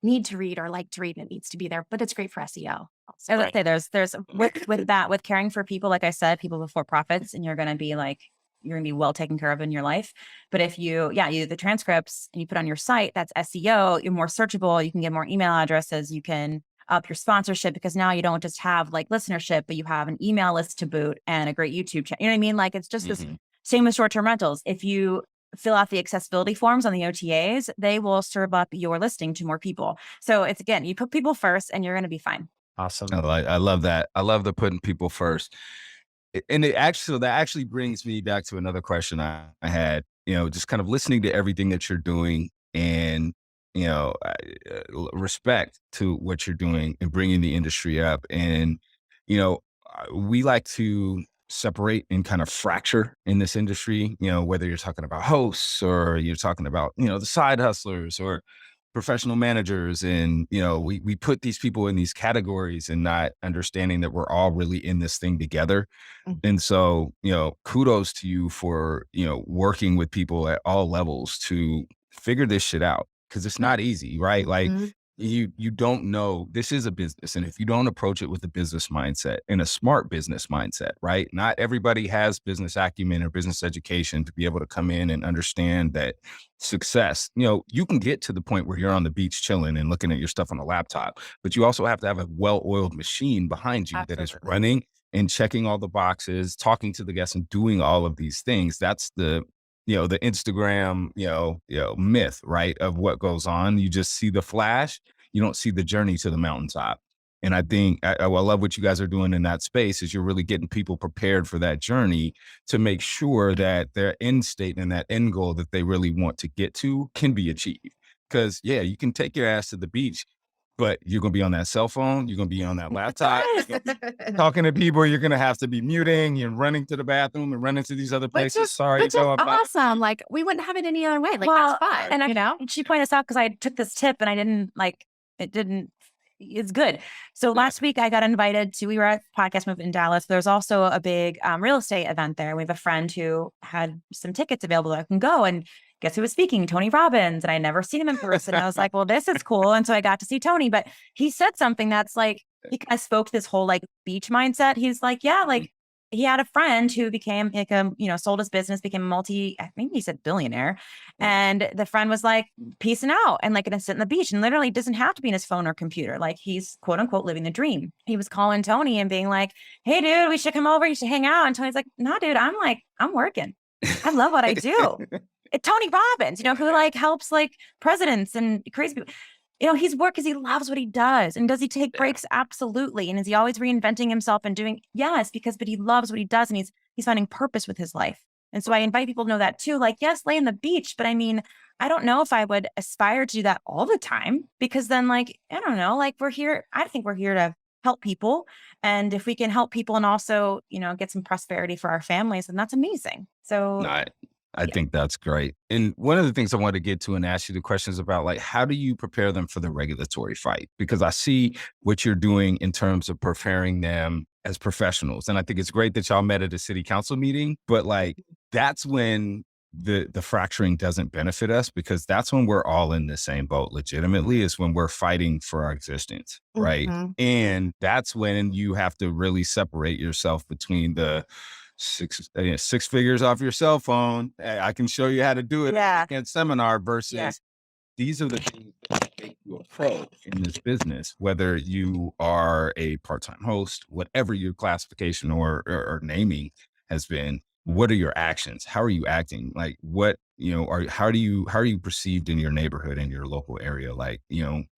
need to read or like to read, and it needs to be there, but it's great for SEO. I would say there's with caring for people, like I said, people before profits, and you're going to be well taken care of in your life. But if you do the transcripts and you put on your site, that's SEO, you're more searchable. You can get more email addresses. You can up your sponsorship because now you don't just have like listenership, but you have an email list to boot and a great YouTube channel. You know what I mean? Like it's just this same with short-term rentals. If you fill out the accessibility forms on the OTAs, they will serve up your listing to more people. So it's, again, you put people first and you're going to be fine. Awesome. I love that. I love the putting people first. And that actually brings me back to another question I had, you know, just kind of listening to everything that you're doing and, you know, respect to what you're doing and bringing the industry up. And, you know, we like to separate and kind of fracture in this industry, you know, whether you're talking about hosts or you're talking about, you know, the side hustlers or professional managers. And, you know, we put these people in these categories and not understanding that we're all really in this thing together. And so, you know, kudos to you for, you know, working with people at all levels to figure this shit out. Cause it's not easy, right? Like you don't know, this is a business. And if you don't approach it with a business mindset and a smart business mindset, right? Not everybody has business acumen or business education to be able to come in and understand that success, you know, you can get to the point where you're on the beach chilling and looking at your stuff on a laptop, but you also have to have a well-oiled machine behind you that is running and checking all the boxes, talking to the guests and doing all of these things. That's the, you know, the Instagram, you know, myth, right? Of what goes on. You just see the flash. You don't see the journey to the mountaintop. And I think I love what you guys are doing in that space is you're really getting people prepared for that journey to make sure that their end state and that end goal that they really want to get to can be achieved. Because yeah, you can take your ass to the beach but you're going to be on that cell phone. You're going to be on that laptop talking to people. You're going to have to be muting and running to the bathroom and running to these other places. Sorry. Which is awesome. Like, we wouldn't have it any other way. Like, Well, that's fun. and you know? she pointed this out because I took this tip and I didn't like it. It's good. So last week I got invited to, we were at Podcast Move in Dallas. There's also a big real estate event there. We have a friend who had some tickets available that I can go, and guess who was speaking? Tony Robbins. And I never seen him in person. I was like, well, this is cool. And so I got to see Tony, but he said something that's like, he kind of spoke this whole like beach mindset. He's like, yeah, like he had a friend who became like sold his business, became I think he said billionaire. And the friend was like peacing out and like gonna sit on the beach and literally doesn't have to be in his phone or computer. Like he's quote unquote living the dream. He was calling Tony and being like, hey dude, we should come over. You should hang out. And Tony's like, no, dude, I'm working. I love what I do. Tony Robbins, who like helps like presidents and crazy people. He's work because he loves what he does. And does he take breaks? Absolutely. And is he always reinventing himself and doing? Yes, but he loves what he does and he's finding purpose with his life. And so I invite people to know that too. Like, yes, lay on the beach, but I mean, I don't know if I would aspire to do that all the time, because then like, I don't know, like I think we're here to help people. And if we can help people and also, get some prosperity for our families, then that's amazing. So I think that's great. And one of the things I wanted to get to and ask you the questions about, like, how do you prepare them for the regulatory fight? Because I see what you're doing in terms of preparing them as professionals. And I think it's great that y'all met at a city council meeting, but like, that's when the fracturing doesn't benefit us, because that's when we're all in the same boat legitimately, is when we're fighting for our existence. Right. And that's when you have to really separate yourself between the six figures off your cell phone. I can show you how to do it in seminar versus these are the things that make you a pro in this business, whether you are a part-time host, whatever your classification or naming has been. What are your actions? How are you acting? Like what, how are you perceived in your neighborhood, in your local area? Like,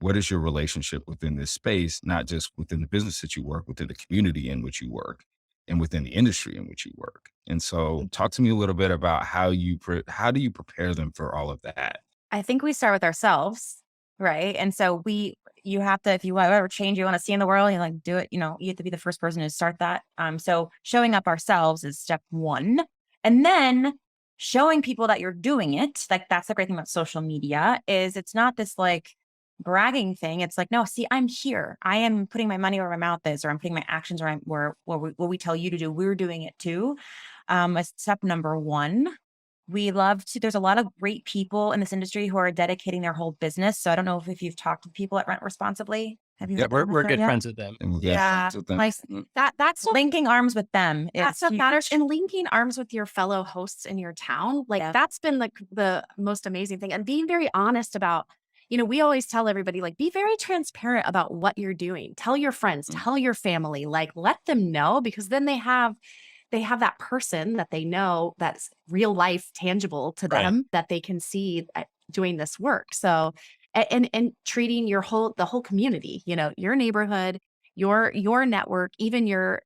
what is your relationship within this space, not just within the business that you work, within the community in which you work, and within the industry in which you work. And so talk to me a little bit about how do you prepare them for all of that? I think we start with ourselves, right? And so you have to, if you want whatever change you want to see in the world, you like do it, you have to be the first person to start that. So showing up ourselves is step one. And then showing people that you're doing it. Like that's the great thing about social media is it's not this like bragging thing. It's like, no, see, I'm here. I am putting my money where my mouth is, or I'm putting my actions where what we tell you to do, we're doing it too. Step number one, there's a lot of great people in this industry who are dedicating their whole business. So I don't know if you've talked to people at Rent Responsibly. Have you? Yeah, we're good friends with them. That's linking arms with them. That's what matters. And linking arms with your fellow hosts in your town. Like that's been like the most amazing thing. And being very honest about, we always tell everybody, like, be very transparent about what you're doing. Tell your friends, tell your family, like, let them know, because then they have that person that they know that's real life, tangible to them, that they can see doing this work. So, and treating the whole community, your neighborhood, your network, even your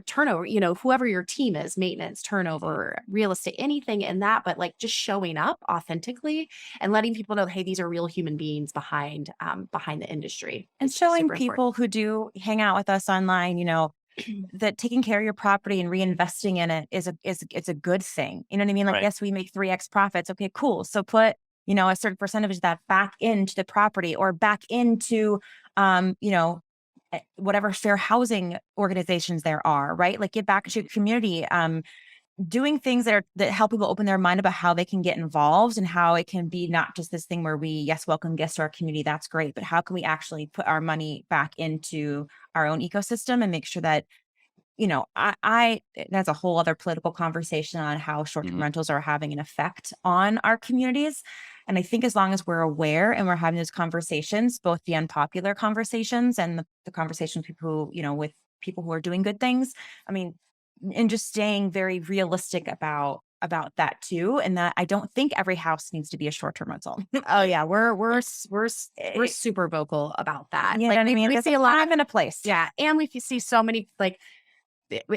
turnover, whoever your team is, maintenance, turnover, real estate, anything in that, but like just showing up authentically and letting people know, hey, these are real human beings behind the industry. And showing people who do hang out with us online, that taking care of your property and reinvesting in it it's a good thing. You know what I mean? Like, yes, we make 3x profits. Okay, cool. So put, a certain percentage of that back into the property or back into, whatever fair housing organizations there are, right? Like give back to your community, doing things that help people open their mind about how they can get involved and how it can be not just this thing where we, welcome guests to our community. That's great. But how can we actually put our money back into our own ecosystem and make sure that, that's a whole other political conversation on how short-term rentals are having an effect on our communities. And I think as long as we're aware and we're having those conversations, both the unpopular conversations and the conversations with people who, with people who are doing good things, and just staying very realistic about that too. And that I don't think every house needs to be a short-term rental. Oh yeah. We're super vocal about that. You know what I mean? We see a lot. I'm in a place. Yeah. And we see so many, like,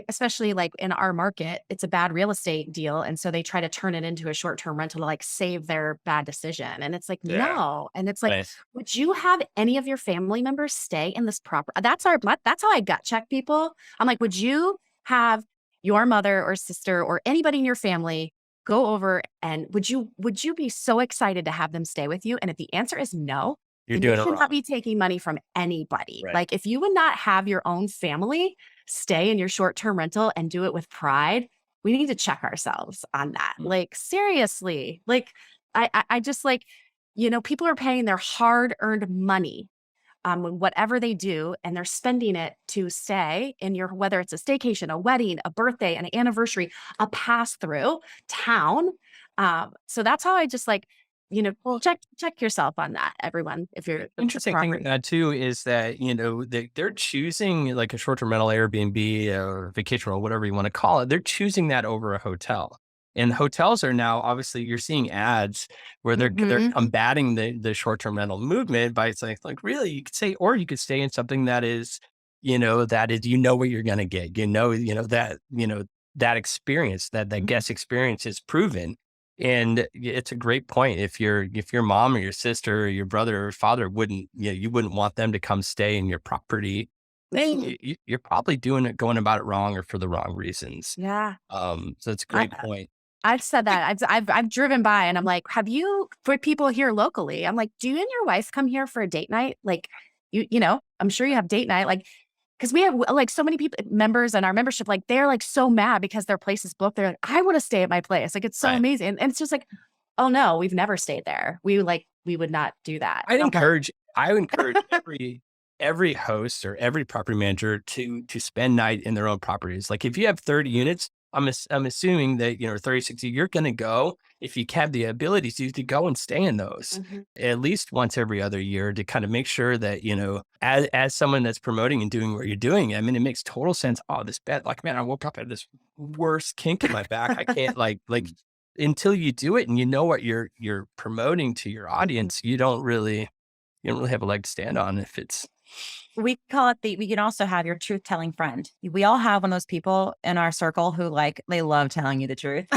especially like in our market, it's a bad real estate deal. And so they try to turn it into a short-term rental to like save their bad decision. And it's like, no. And it's like, Nice. would you have any of your family members stay in this property? That's how I gut check people. I'm like, would you have your mother or sister or anybody in your family go over, and would you be so excited to have them stay with you? And if the answer is no, You're then doing you it should wrong. not be taking money from anybody. Right. Like if you would not have your own family stay in your short-term rental and do it with pride, we need to check ourselves on that. Like seriously, like I just like, people are paying their hard-earned money whatever they do, and they're spending it to stay in your, whether it's a staycation, a wedding, a birthday, an anniversary, a pass-through town. So that's how I just like, check yourself on that, everyone. If you're Interesting thing with that too is that, they're choosing like a short-term rental Airbnb or vacation rental, whatever you want to call it. They're choosing that over a hotel. And hotels are now, obviously, you're seeing ads where they're combating the short-term rental movement by saying, like, really, you could say, or you could stay in something that is, what you're going to get, that experience, that guest experience is proven. And it's a great point. If your mom or your sister or your brother or father you wouldn't want them to come stay in your property, then you're probably going about it wrong or for the wrong reasons. Yeah. So it's a great point. I've said that. I've driven by and I'm like, for people here locally, I'm like, do you and your wife come here for a date night? Like, I'm sure you have date night. Like, because we have like so many people, members in our membership, like they're like so mad because their place is booked. They're like, I want to stay at my place. Like, it's so amazing. And it's just like, oh no, we've never stayed there. We would not do that. I encourage every host or every property manager to spend night in their own properties. Like if you have 30 units, I'm assuming that, 30, 60, you're going to go, if you have the ability to go and stay in those at least once every other year to kind of make sure that, as someone that's promoting and doing what you're doing, I mean, it makes total sense. Oh, this bed, like, man, I woke up at this worst kink in my back. I can't like until you do it and you know what you're promoting to your audience, you don't really have a leg to stand on if it's. We call it we can also have your truth telling friend. We all have one of those people in our circle who like, they love telling you the truth.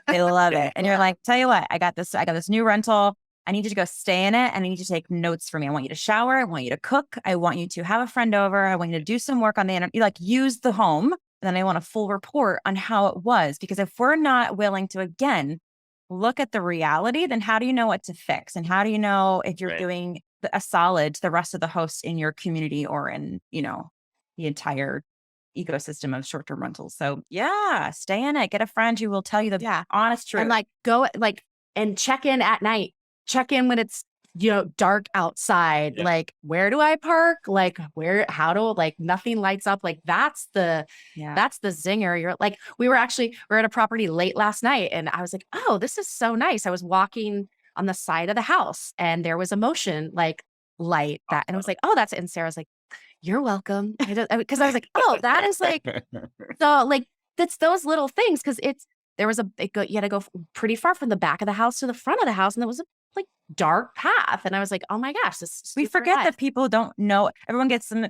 They love it. And you're like, tell you what, I got this new rental. I need you to go stay in it. And I need you to take notes for me. I want you to shower. I want you to cook. I want you to have a friend over. I want you to do some work on the internet. You like use the home. And then I want a full report on how it was. Because if we're not willing to, again, look at the reality, then how do you know what to fix? And how do you know if you're doing a solid to the rest of the hosts in your community or in, the entire ecosystem of short-term rentals? So yeah, stay in it. Get a friend who will tell you the honest truth. And like go and check in at night. Check in when it's dark outside. Yeah. Like, where do I park? Like, nothing lights up. Like, that's the zinger. You're like, we're at a property late last night and I was like, oh, this is so nice. I was walking on the side of the house and there was a motion like light that, and I was like, oh, that's it. And Sarah's like, you're welcome. Because I was like, oh, that is like, so like, that's those little things. Cause you had to go pretty far from the back of the house to the front of the house. And there was a like dark path. And I was like, oh my gosh, we forget that people don't know. Everyone gets them.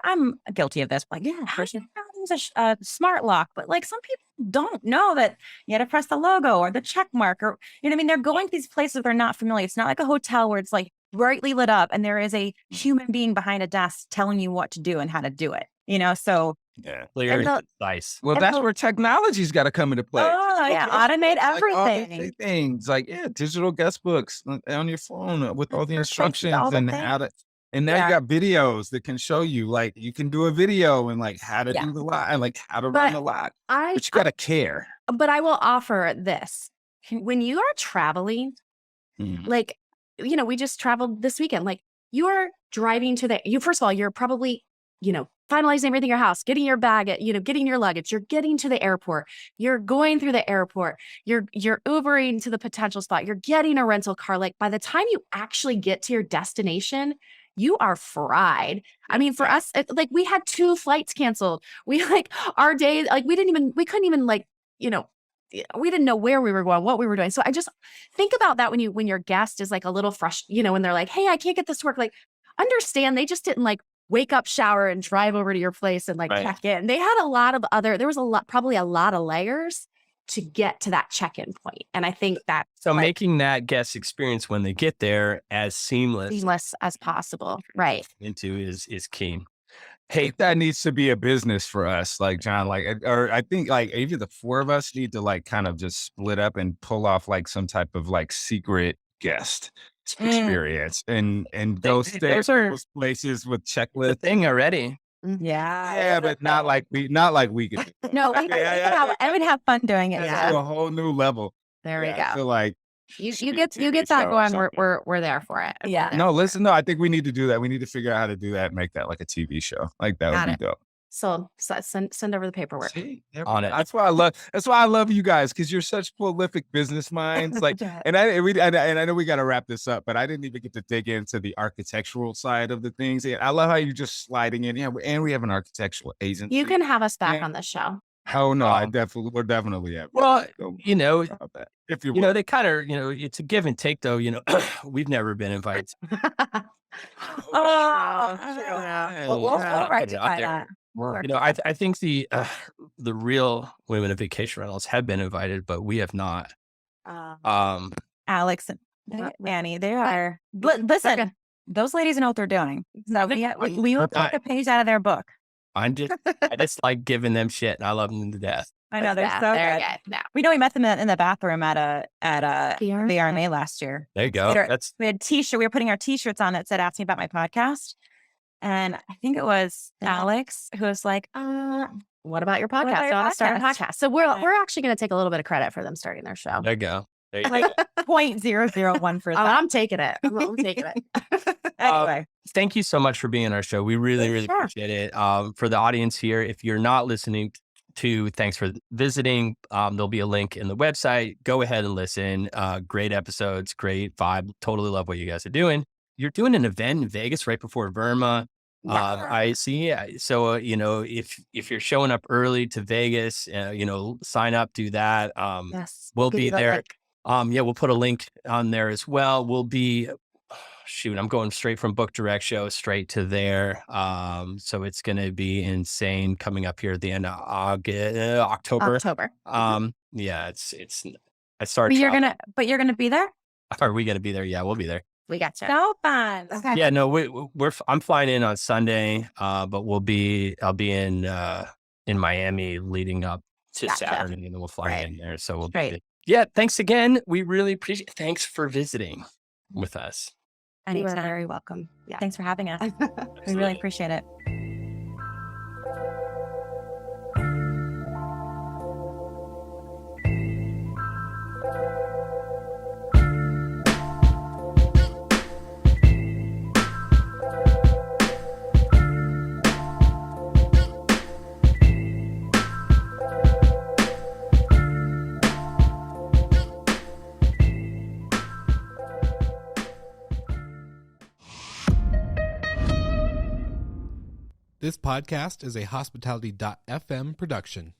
I'm guilty of this. Like, there's a smart lock, but like some people don't know that you had to press the logo or the check mark or, they're going to these places they're not familiar. It's not like a hotel where it's like brightly lit up and there is a human being behind a desk telling you what to do and how to do it, so. Yeah, clear, nice. Well, that's where technology's got to come into play. Oh, yeah, automate everything. Like things like digital guest books on your phone with all the instructions and how to. And now you got videos that can show you, like you can do a video and like how to do the lot and like how to run the lot. But you got to care. But I will offer this: when you are traveling, like we just traveled this weekend. Like you are driving first of all, you're probably finalizing everything in your house, getting your bag, getting your luggage, you're getting to the airport, you're going through the airport, you're Ubering to the potential spot, you're getting a rental car. Like by the time you actually get to your destination, you are fried. I mean, for us, like we had 2 flights canceled. We our day, like we couldn't even like, we didn't know where we were going, what we were doing. So I just think about that when your guest is like a little frustrated, when they're like, hey, I can't get this to work. Like understand they just didn't like wake up, shower, and drive over to your place and like Right. check in. They had there was probably a lot of layers to get to that check-in point. And I think that So making that guest experience when they get there as seamless as possible. Right. into is key. I think that needs to be a business for us, like John, or I think like either the four of us need to like kind of just split up and pull off like some type of like secret guest experience and go stay Those are those places with the checklists. thing already. Yeah. But not like we could. No, I would have fun doing it. Yeah. To a whole new level. There we I go. feel like You get that going. We're there for it. Yeah. no, listen, no, I think we need to do that. We need to figure out how to do that and make that like a TV show. Like that Got would be dope. So send over the paperwork. See, On it. That's why I love you guys, because you're such prolific business minds. Like, and I know we got to wrap this up, but I didn't even get to dig into the architectural side of the things. I love how you're just sliding in. Yeah, and we have an architectural agency. You can have us back Yeah. on the show. Oh no, we're definitely have. Well, So, you know, about that. If you they kind of, it's a give and take though. We've never been invited. We'll rectify that. I think the real women of vacation rentals have been invited, but we have not. Alex and Annie, they are. Listen, those ladies know what they're doing. So we will take a page out of their book. I just like giving them shit, and I love them to death. I know they're so good. No. We know we met them in the bathroom at a VRMA last year. There you go. We had t-shirt. We were putting our t-shirts on that said "Ask me about my podcast," and I think it was Alex who was like, What about your podcast? about your I want to start a podcast? podcast. So we're actually going to take a little bit of credit for them starting their show. There you go. There you like go. 0.001 for Oh, that. I'm taking it. I'm taking it. Anyway, Thank you so much for being on our show. We really, really Sure. appreciate it. For the audience here, if you're not listening to, thanks for visiting. There'll be a link in the website. Go ahead and listen. Great episodes, great vibe. Totally love what you guys are doing. You're doing an event in Vegas right before Verma. I see. So, if you're showing up early to Vegas, sign up, do that. Yes. We'll Give be you that there. link. We'll put a link on there as well. We'll be, I'm going straight from Book Direct Show straight to there. So it's going to be insane coming up here at the end of October. Yeah, it's, I started. but you're gonna be there. Are we going to be there? Yeah, we'll be there. We got you. So fun. Okay. Yeah, no, I'm flying in on Sunday, but I'll be in Miami leading up to Gotcha. Saturday, and then we'll fly Right. in there. So we'll Great. be, yeah. Thanks again. We really appreciate it. Thanks for visiting with us. You are Anytime. very welcome. Yeah. Thanks for having us. We really appreciate it. This podcast is a Hospitality.fm production.